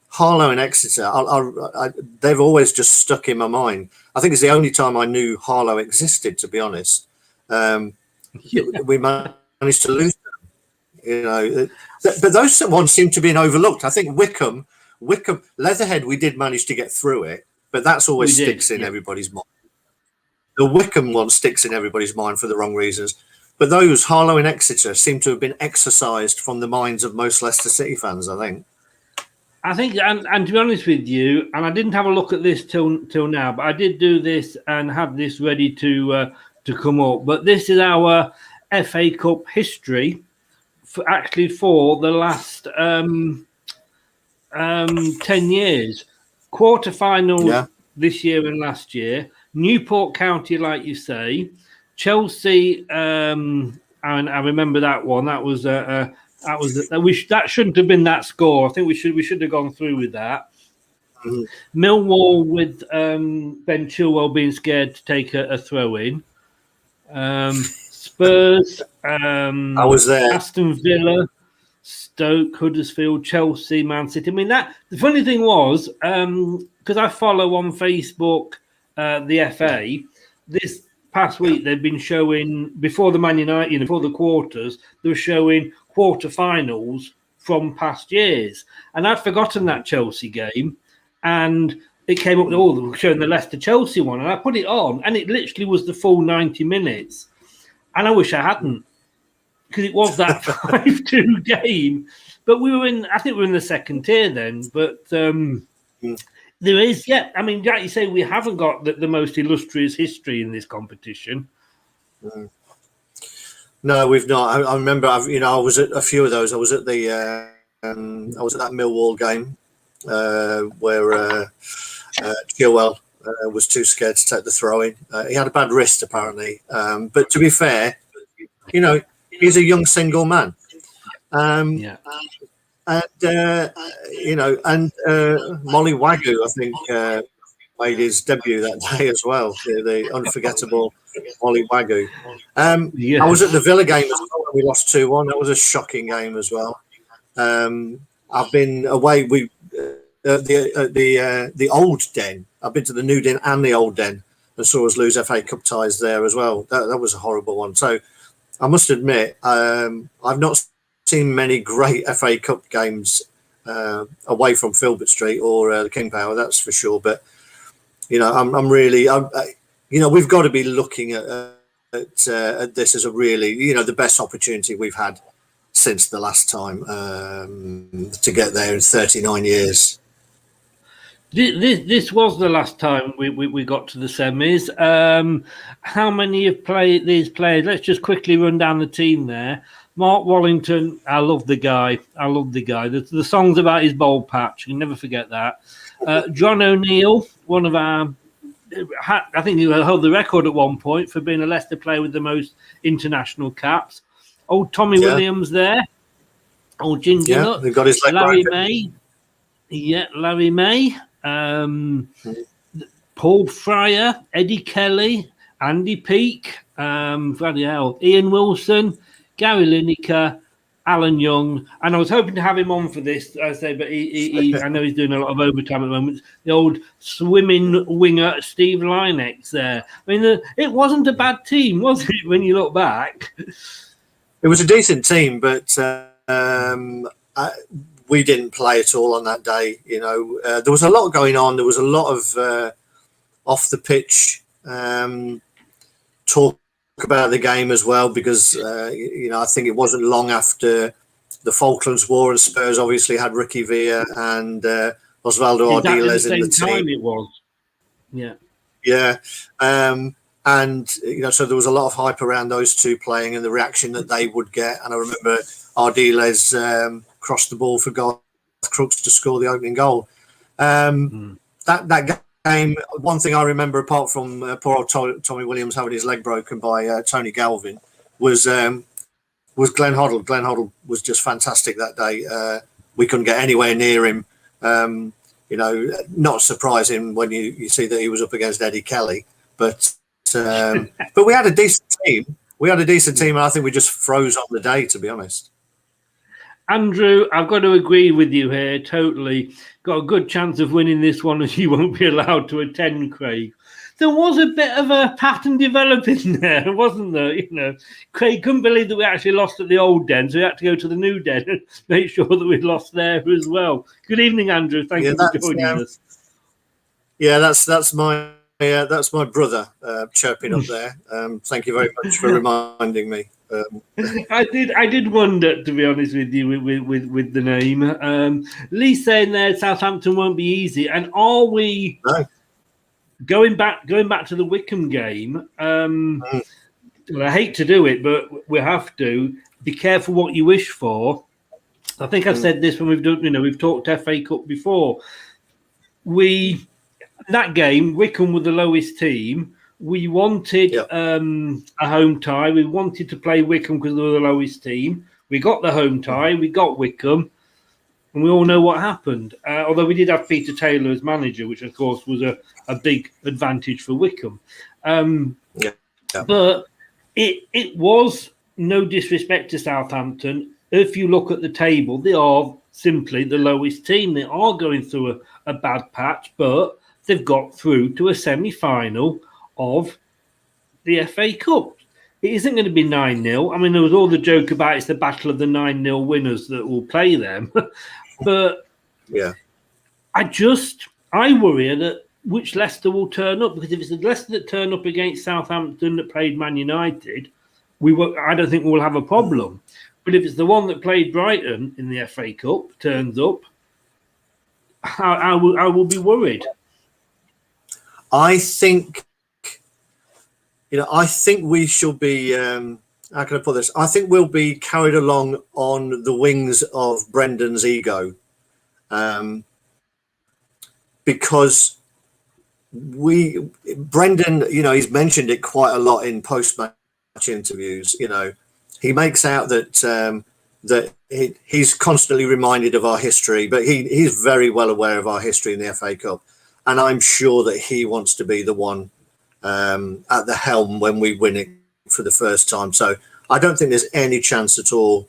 Harlow and Exeter, they've always just stuck in my mind. I think it's the only time I knew Harlow existed, to be honest. We managed to lose them, you know. But those ones seem to be overlooked. I think Wycombe, Leatherhead, we did manage to get through it, but that's always sticks in everybody's mind. The Wycombe one sticks in everybody's mind for the wrong reasons. But those, Harlow and Exeter, seem to have been exorcised from the minds of most Leicester City fans, I think. And to be honest with you, and I didn't have a look at this till now, but I did do this and have this ready to come up. But this is our FA Cup history, for the last 10 years. Quarterfinals this year and last year. Newport County, like you say. Chelsea. I remember that one. That shouldn't have been that score. I think we should have gone through with that. Millwall with Ben Chilwell being scared to take a throw in. Spurs. I was there. Aston Villa, Stoke, Huddersfield, Chelsea, Man City. I mean, the funny thing was, because I follow on Facebook the FA, this past week they've been showing, before the Man United, before the quarters, they were showing quarterfinals from past years. And I'd forgotten that Chelsea game, and it came up, they were showing the Leicester-Chelsea one, and I put it on, and it literally was the full 90 minutes. And I wish I hadn't, because it was that 5-2 game. But I think we were in the second tier then. But there is, I mean, like you say, we haven't got the most illustrious history in this competition. No, we've not. I remember, I was at a few of those. I was at that Millwall game where Chilwell was too scared to take the throw-in. He had a bad wrist, apparently. But to be fair, he's a young single man. And Molly Wagyu, I think, made his debut that day as well. The unforgettable Molly Wagyu. I was at the Villa game as well when we lost 2-1. That was a shocking game as well. I've been away. The old Den. I've been to the new Den and the old Den, and saw us lose FA Cup ties there as well. That was a horrible one. So I must admit, I've not seen many great FA Cup games away from Filbert Street or the King Power. That's for sure. But I'm really, we've got to be looking at this as a really, the best opportunity we've had since the last time to get there in 39 years. This was the last time we got to the semis. How many have played these players? Let's just quickly run down the team there. Mark Wallington, I love the guy. The songs about his bowl patch, you can never forget that. John O'Neill, one of our, I think he held the record at one point for being a Leicester player with the most international caps. Old Tommy Williams there. Old Ginger Nut. They've got his leg Larry back. May. Yeah, Larry May. Paul Fryer, Eddie Kelly, Andy Peake, bloody hell, Ian Wilson, Gary Lineker, Alan Young, and I was hoping to have him on for this, I say, but he I know he's doing a lot of overtime at the moment. The old swimming winger Steve Lynex there. I mean, it wasn't a bad team, was it? When you look back, it was a decent team, but we didn't play at all on that day. There was a lot going on. There was a lot of off the pitch talk about the game as well, because I think it wasn't long after the Falklands War, and Spurs obviously had Ricky Villa and Osvaldo Ardiles in the team. It was, and so there was a lot of hype around those two playing and the reaction that they would get. And I remember Ardiles crossed the ball for Garth Crooks to score the opening goal. That game, one thing I remember, apart from poor old Tommy Williams having his leg broken by Tony Galvin, was Glenn Hoddle. Glenn Hoddle was just fantastic that day. We couldn't get anywhere near him. Not surprising when you see that he was up against Eddie Kelly, but we had a decent team. And I think we just froze on the day, to be honest. Andrew, I've got to agree with you here, totally. Got a good chance of winning this one, as you won't be allowed to attend, Craig. There was a bit of a pattern developing there, wasn't there? Craig couldn't believe that we actually lost at the old Den, so we had to go to the new Den and make sure that we lost there as well. Good evening, Andrew. Thank you for joining us. Yeah, that's my brother chirping up there. Thank you very much for reminding me. I did wonder, to be honest with you, with the name. Lee saying there, Southampton won't be easy. And are we going back to the Wickham game? Well, I hate to do it, but we have to be careful what you wish for. I think I've said this when we've talked FA Cup before. That game, Wickham were the lowest team. We wanted a home tie. We wanted to play Wickham because they were the lowest team. We got the home tie. We got Wickham. And we all know what happened. Although we did have Peter Taylor as manager, which, of course, was a big advantage for Wickham. But it was, no disrespect to Southampton, if you look at the table, they are simply the lowest team. They are going through a bad patch, but they've got through to a semi-final of the FA Cup. It isn't going to be 9-0. I mean, there was all the joke about it's the battle of the 9-0 winners that will play them. But I worry that which Leicester will turn up, because if it's the Leicester that turn up against Southampton that played Man United, I don't think we'll have a problem. But if it's the one that played Brighton in the FA Cup turns up, I will be worried. I think we shall be. How can I put this? I think we'll be carried along on the wings of Brendan's ego, because Brendan, he's mentioned it quite a lot in post-match interviews. He makes out that he's constantly reminded of our history, but he's very well aware of our history in the FA Cup, and I'm sure that he wants to be the one at the helm when we win it for the first time. So I don't think there's any chance at all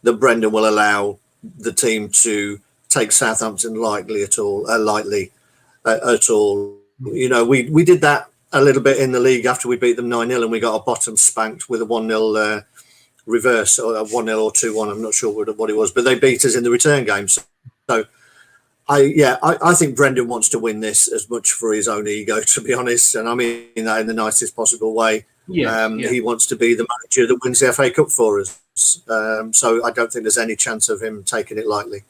that Brendan will allow the team to take Southampton lightly at all. We did that a little bit in the league after we beat them 9-0, and we got our bottom spanked with a 1-0 reverse, or a 1-0 or 2-1. I'm not sure what it was, but they beat us in the return game. So I think Brendan wants to win this as much for his own ego, to be honest, and I mean that in the nicest possible way. He wants to be the manager that wins the FA Cup for us. So I don't think there's any chance of him taking it lightly.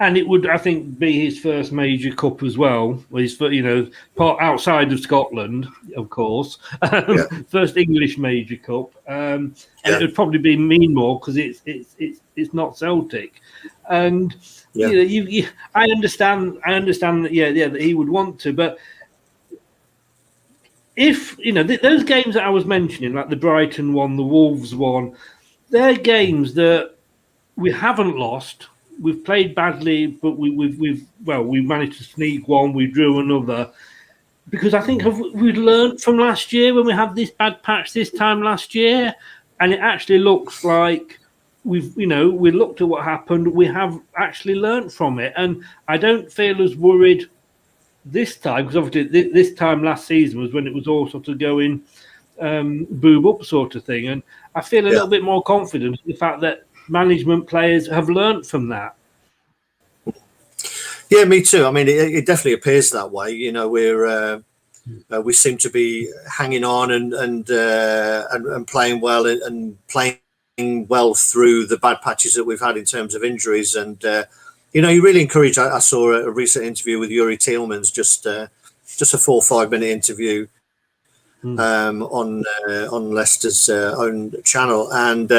And it would, I think, be his first major cup as well. Part outside of Scotland, of course. First English major cup, and it would probably be more because it's not Celtic. And I understand that that he would want to, but if those games that I was mentioning, like the Brighton one, the Wolves one, they're games that we haven't lost. We've played badly, but we managed to sneak one. We drew another, because I think we learned from last year when we had this bad patch this time last year, and it actually looks like we looked at what happened. We have actually learned from it, and I don't feel as worried this time, because obviously this time last season was when it was all sort of going boom up sort of thing, and I feel a little bit more confident in the fact that management players have learnt from that. Yeah, me too. I mean, it definitely appears that way. We seem to be hanging on and playing well and playing well through the bad patches that we've had in terms of injuries. And you really encouraged. I saw a recent interview with Yuri Tielemans, just a 4 or 5 minute interview on Leicester's own channel, and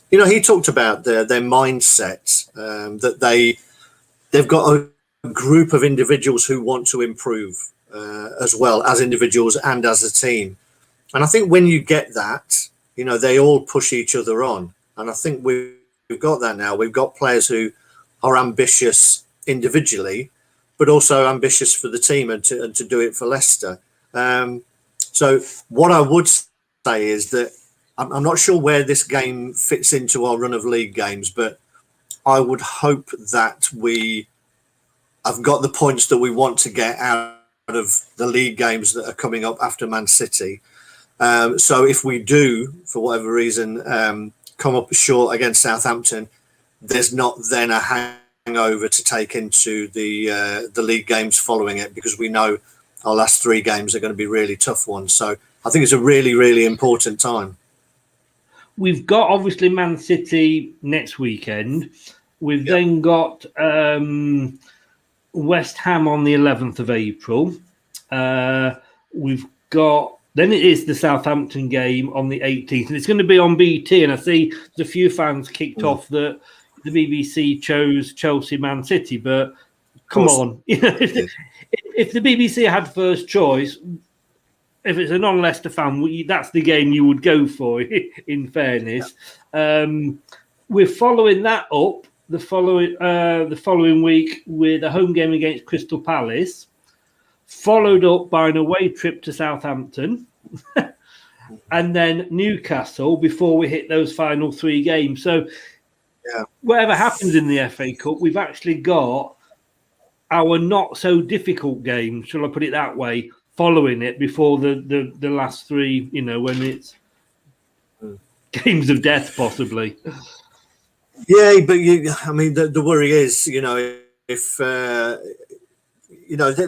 he talked about their mindset, that they've got a group of individuals who want to improve as well as individuals and as a team. And I think when you get that, they all push each other on. And I think we've got that now. We've got players who are ambitious individually, but also ambitious for the team and to do it for Leicester. So what I would say is that I'm not sure where this game fits into our run of league games, but I would hope that we have got the points that we want to get out of the league games that are coming up after Man City. So if we do, for whatever reason, come up short against Southampton, there's not then a hangover to take into the league games following it, because we know our last 3 games are going to be really tough ones. So I think it's a really, really important time. We've got obviously Man City next weekend. We've then got West Ham on the 11th of April. We've got, then it is the Southampton game on the 18th, and it's going to be on BT. And I see there's a few fans kicked off that the BBC chose Chelsea Man City, but come on, if the BBC had first choice, if it's a non-Leicester fan, that's the game you would go for. In fairness, we're following that up the following week with a home game against Crystal Palace, followed up by an away trip to Southampton, and then Newcastle before we hit those final 3 games. So, whatever happens in the FA Cup, we've actually got our not so difficult game, shall I put it that way, following it before the last 3. When it's games of death, possibly. Yeah, but the worry is, if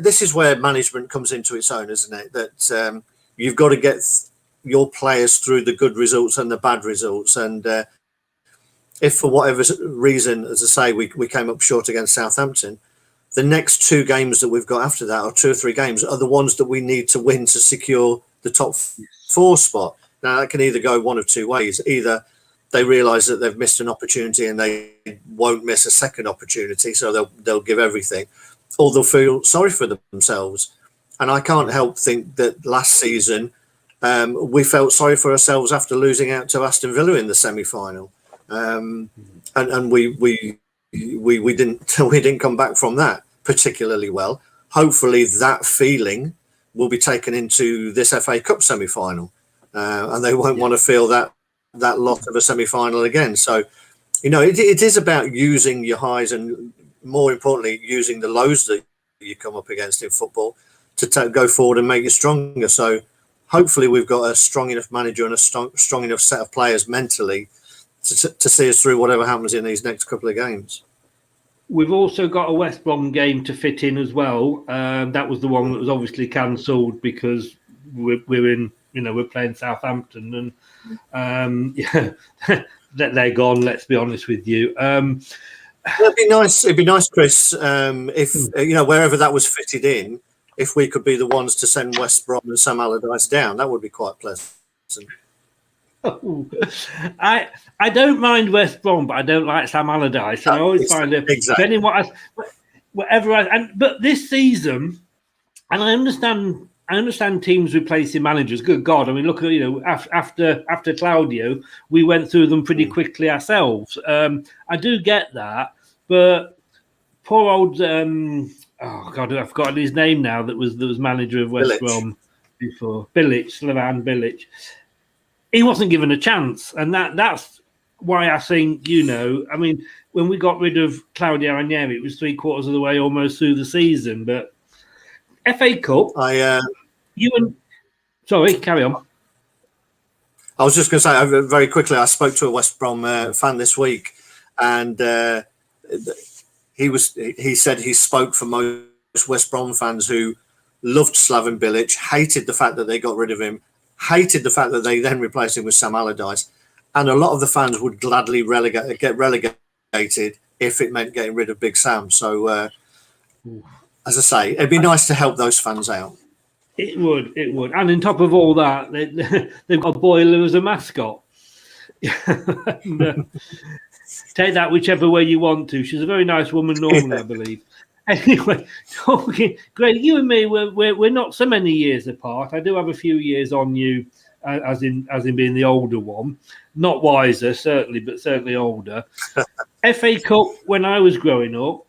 this is where management comes into its own, isn't it? That you've got to get your players through the good results and the bad results, and if for whatever reason, as I say, we came up short against Southampton, the next 2 games that we've got after that, or 2 or 3 games, are the ones that we need to win to secure the top 4 spot. Now that can either go one of 2 ways: either they realise that they've missed an opportunity and they won't miss a second opportunity, so they'll give everything, or they'll feel sorry for themselves. And I can't help think that last season we felt sorry for ourselves after losing out to Aston Villa in the semi-final, and we didn't come back from that particularly well. Hopefully, that feeling will be taken into this FA Cup semi-final, and they won't want to feel that lot of a semi-final again. So, it is about using your highs and, more importantly, using the lows that you come up against in football to go forward and make you stronger. So, hopefully, we've got a strong enough manager and a strong enough set of players mentally to see us through whatever happens in these next couple of games. We've also got a West Brom game to fit in as well. That was the one that was obviously cancelled because we're playing Southampton, and they're gone. Let's be honest with you. It'd be nice, Chris, if wherever that was fitted in, if we could be the ones to send West Brom and Sam Allardyce down, that would be quite pleasant. Oh, I don't mind West Brom, but I don't like Sam Allardyce. And I always find it depending but this season, and I understand teams replacing managers. Good God! I mean, look at after Claudio, we went through them pretty quickly ourselves. I do get that, but poor old oh God, I've forgotten his name now. That was manager of West Brom before, Slavan Bilic. He wasn't given a chance, and that's why I think I mean, when we got rid of Claudio Ranieri, it was 3/4 of the way almost through the season, but. FA Cup. Sorry, carry on. I was just going to say very quickly. I spoke to a West Brom fan this week, and he said he spoke for most West Brom fans who loved Slaven Bilic, hated the fact that they got rid of him, hated the fact that they then replaced him with Sam Allardyce, and a lot of the fans would gladly get relegated if it meant getting rid of Big Sam. So. As I say, it'd be nice to help those fans out. It would. And on top of all that, they've got Boiler as a mascot. And, take that whichever way you want to. She's a very nice woman normally, I believe. Anyway, talking, Greg, you and me, we're not so many years apart. I do have a few years on you, as in being the older one. Not wiser, certainly, but certainly older. FA Cup, when I was growing up,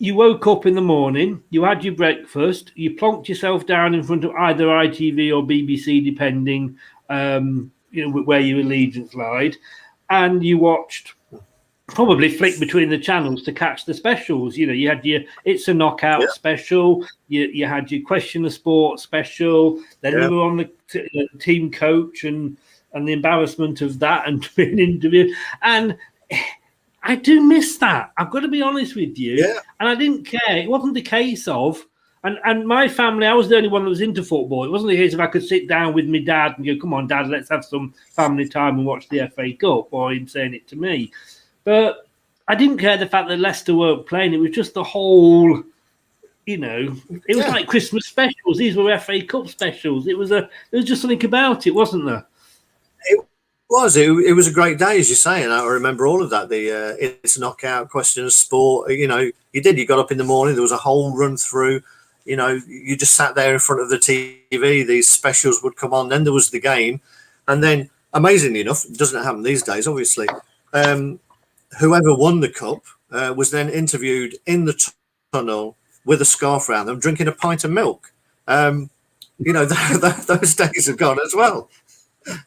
you woke up in the morning, you had your breakfast, you plonked yourself down in front of either ITV or BBC, depending where your allegiance lied, and you watched, probably flicked between the channels to catch the specials. You had your It's a Knockout special, you had your Question of Sport special, then you were on the team coach and the embarrassment of that and being interviewed. And I do miss that. I've got to be honest with you. Yeah. And I didn't care. It wasn't the case of, and my family, I was the only one that was into football. It wasn't the case if I could sit down with my dad and go, come on, Dad, let's have some family time and watch the FA Cup, or him saying it to me. But I didn't care the fact that Leicester weren't playing. It was just the whole, it was like Christmas specials. These were FA Cup specials. There was just something about it, wasn't there? It was a great day, as you're saying. I remember all of that. The It's a Knockout, Question of Sport. You got up in the morning. There was a whole run through. you know, you just sat there in front of the TV. These specials would come on. Then there was the game, and then amazingly enough, it doesn't happen these days, obviously. Whoever won the cup was then interviewed in the tunnel with a scarf around them, drinking a pint of milk. You know, those days are gone as well.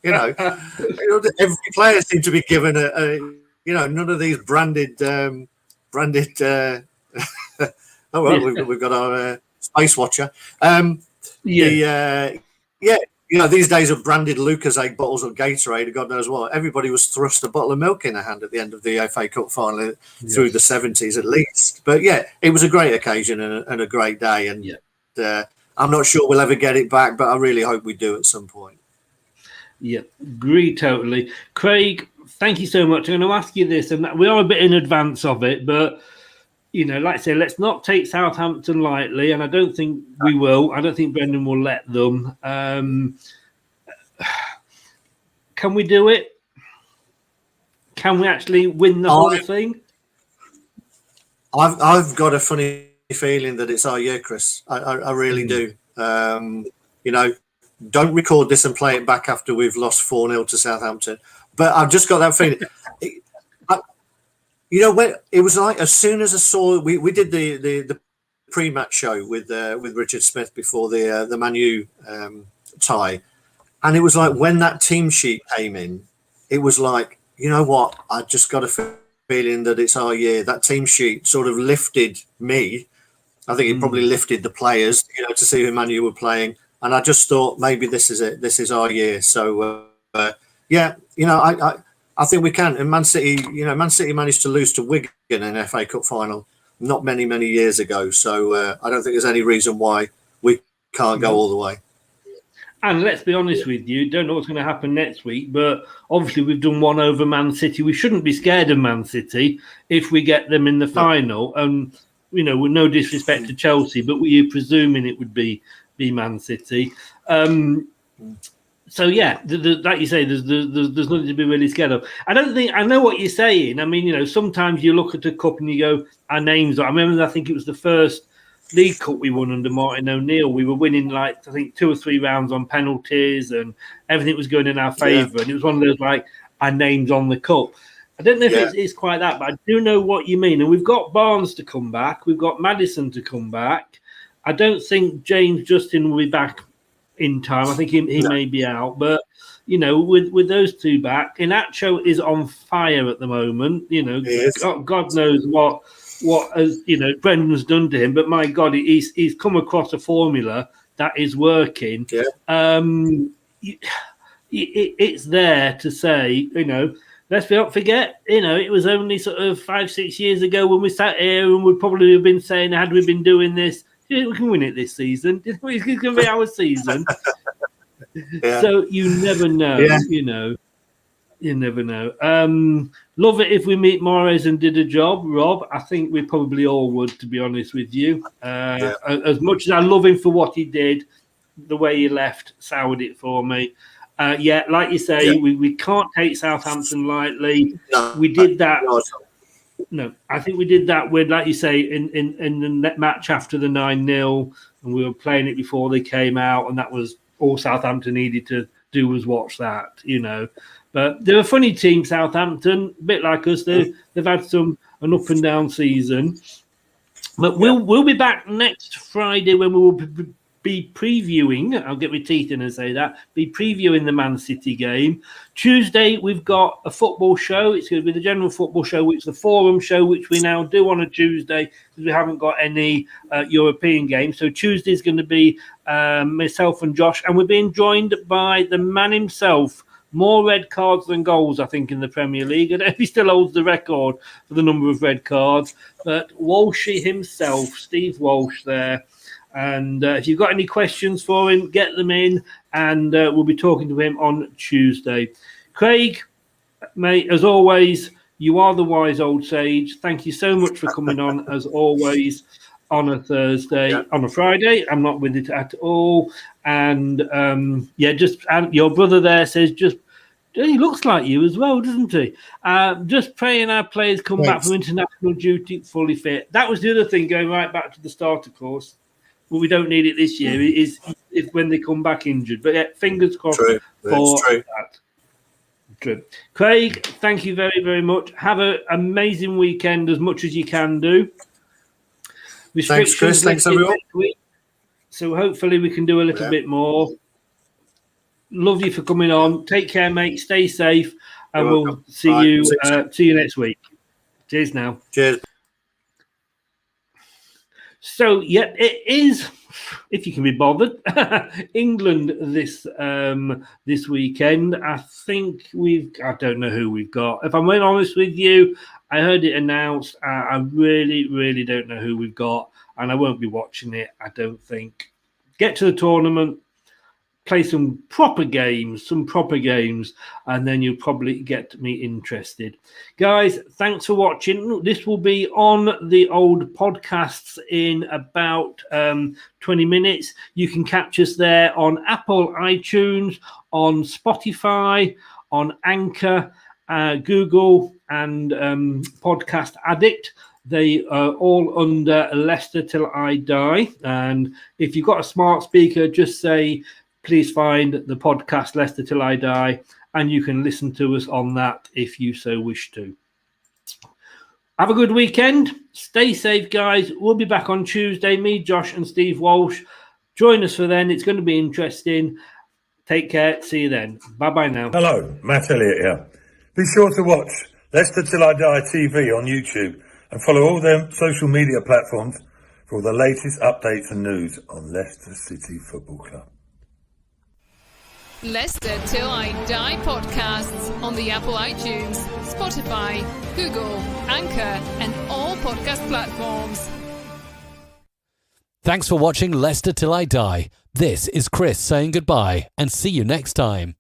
You know, every player seemed to be given a you know, none of these branded. Oh well, we've got our Space Watcher. Yeah, you know, these days of branded Lucozade bottles of Gatorade, God knows what. Everybody was thrust a bottle of milk in their hand at the end of the FA Cup final through the 70s at least. But yeah, it was a great occasion and a great day. And I'm not sure we'll ever get it back, but I really hope we do at some point. Yeah, agree totally. Craig, thank you so much. I'm going to ask you this, and we are a bit in advance of it, but, you know, like I say, let's not take Southampton lightly, and I don't think we will. I don't think Brendan will let them. Can we do it? Can we actually win the whole thing? I've got a funny feeling that it's our year, Chris. I really do. You know, don't record this and play it back after we've lost 4-0 to Southampton. But I've just got that feeling. You know, when it was like, as soon as I saw, we did the pre-match show with Richard Smith before the Man U tie, and it was like when that team sheet came in, it was like, you know what, I just got a feeling that it's our year. That team sheet sort of lifted me. I think it probably lifted the players, you know, to see who Man U were playing, and I just thought maybe this is it. This is our year. So yeah, you know, I think we can. And Man City, you know, Man City managed to lose to Wigan in an FA Cup final not many years ago. So I don't think there's any reason why we can't go all the way. And let's be honest with you, don't know what's going to happen next week, but obviously we've done one over Man City. We shouldn't be scared of Man City if we get them in the final. And, you know, with no disrespect to Chelsea, but we're presuming it would be Man City. So yeah, like you say, there's nothing to be really scared of. I know what you're saying. I mean, you know, sometimes you look at a cup and you go, our names. I remember, I think it was the first League Cup we won under Martin O'Neill. We were winning, like, I think 2 or 3 rounds on penalties, and everything was going in our favour. And it was one of those, like, our names on the cup. I don't know if it's quite that, but I do know what you mean. And we've got Barnes to come back. We've got Maddison to come back. I don't think James Justin will be back in time. I think he may be out, but you know, with those two back, Inacho is on fire at the moment. You know, God knows what as you know Brendan's done to him, but my God, he's come across a formula that is working. It's there to say, you know, let's not forget, you know, it was only sort of 5-6 years ago when we sat here and would probably have been saying, had we been doing this, we can win it this season. It's going to be our season. So you never know, you know. You never know. Love it if we meet Mahrez and did a job, Rob. I think we probably all would, to be honest with you. As much as I love him for what he did, the way he left soured it for me. Like you say, we can't take Southampton lightly. We did that. No, I think we did that with, like you say, in the match after the 9-0, and we were playing it before they came out, and that was all Southampton needed to do was watch that, you know. But they're a funny team, Southampton, a bit like us. They've had an up and down season. But we'll be back next Friday when we will be previewing, I'll get my teeth in and say that, be previewing the Man City game. Tuesday, we've got a football show. It's going to be the general football show, which is the Forum show, which we now do on a Tuesday because we haven't got any European games. So Tuesday is going to be myself and Josh, and we're being joined by the man himself. More red cards than goals, I think, in the Premier League. I don't know if he still holds the record for the number of red cards, but Walshy himself, Steve Walsh there. And if you've got any questions for him, get them in, and we'll be talking to him on Tuesday. Craig, mate, as always, you are the wise old sage. Thank you so much for coming on, as always, on a Thursday, on a Friday. I'm not with it at all. And, and your brother there says he looks like you as well, doesn't he? Just praying our players come back from international duty fully fit. That was the other thing, going right back to the start, of course. but we don't need it this year. Is when they come back injured. But yeah, fingers crossed for that. True. Craig, thank you very, very much. Have an amazing weekend, as much as you can do. Thanks, Chris. Thanks, everyone. So hopefully we can do a little bit more. Love you for coming on. Take care, mate. Stay safe, and we'll see you next week. Cheers now. Cheers. So, yeah, it is, if you can be bothered, England this weekend. I think I don't know who we've got. If I'm being honest with you, I heard it announced. I really, really don't know who we've got, and I won't be watching it, I don't think. Get to the tournament, play some proper games, and then you'll probably get me interested. Guys, thanks for watching. This will be on the old podcasts in about 20 minutes. You can catch us there on Apple iTunes, on Spotify, on Anchor, Google, and Podcast Addict. They are all under Leicester Till I Die. And if you've got a smart speaker, just say, please find the podcast Leicester Till I Die, and you can listen to us on that if you so wish to. Have a good weekend. Stay safe, guys. We'll be back on Tuesday. Me, Josh, and Steve Walsh. Join us for then. It's going to be interesting. Take care. See you then. Bye-bye now. Hello, Matt Elliott here. Be sure to watch Leicester Till I Die TV on YouTube and follow all them social media platforms for all the latest updates and news on Leicester City Football Club. Leicester Till I Die podcasts on the Apple iTunes, Spotify, Google, Anchor, and all podcast platforms. Thanks for watching Leicester Till I Die. This is Chris saying goodbye and see you next time.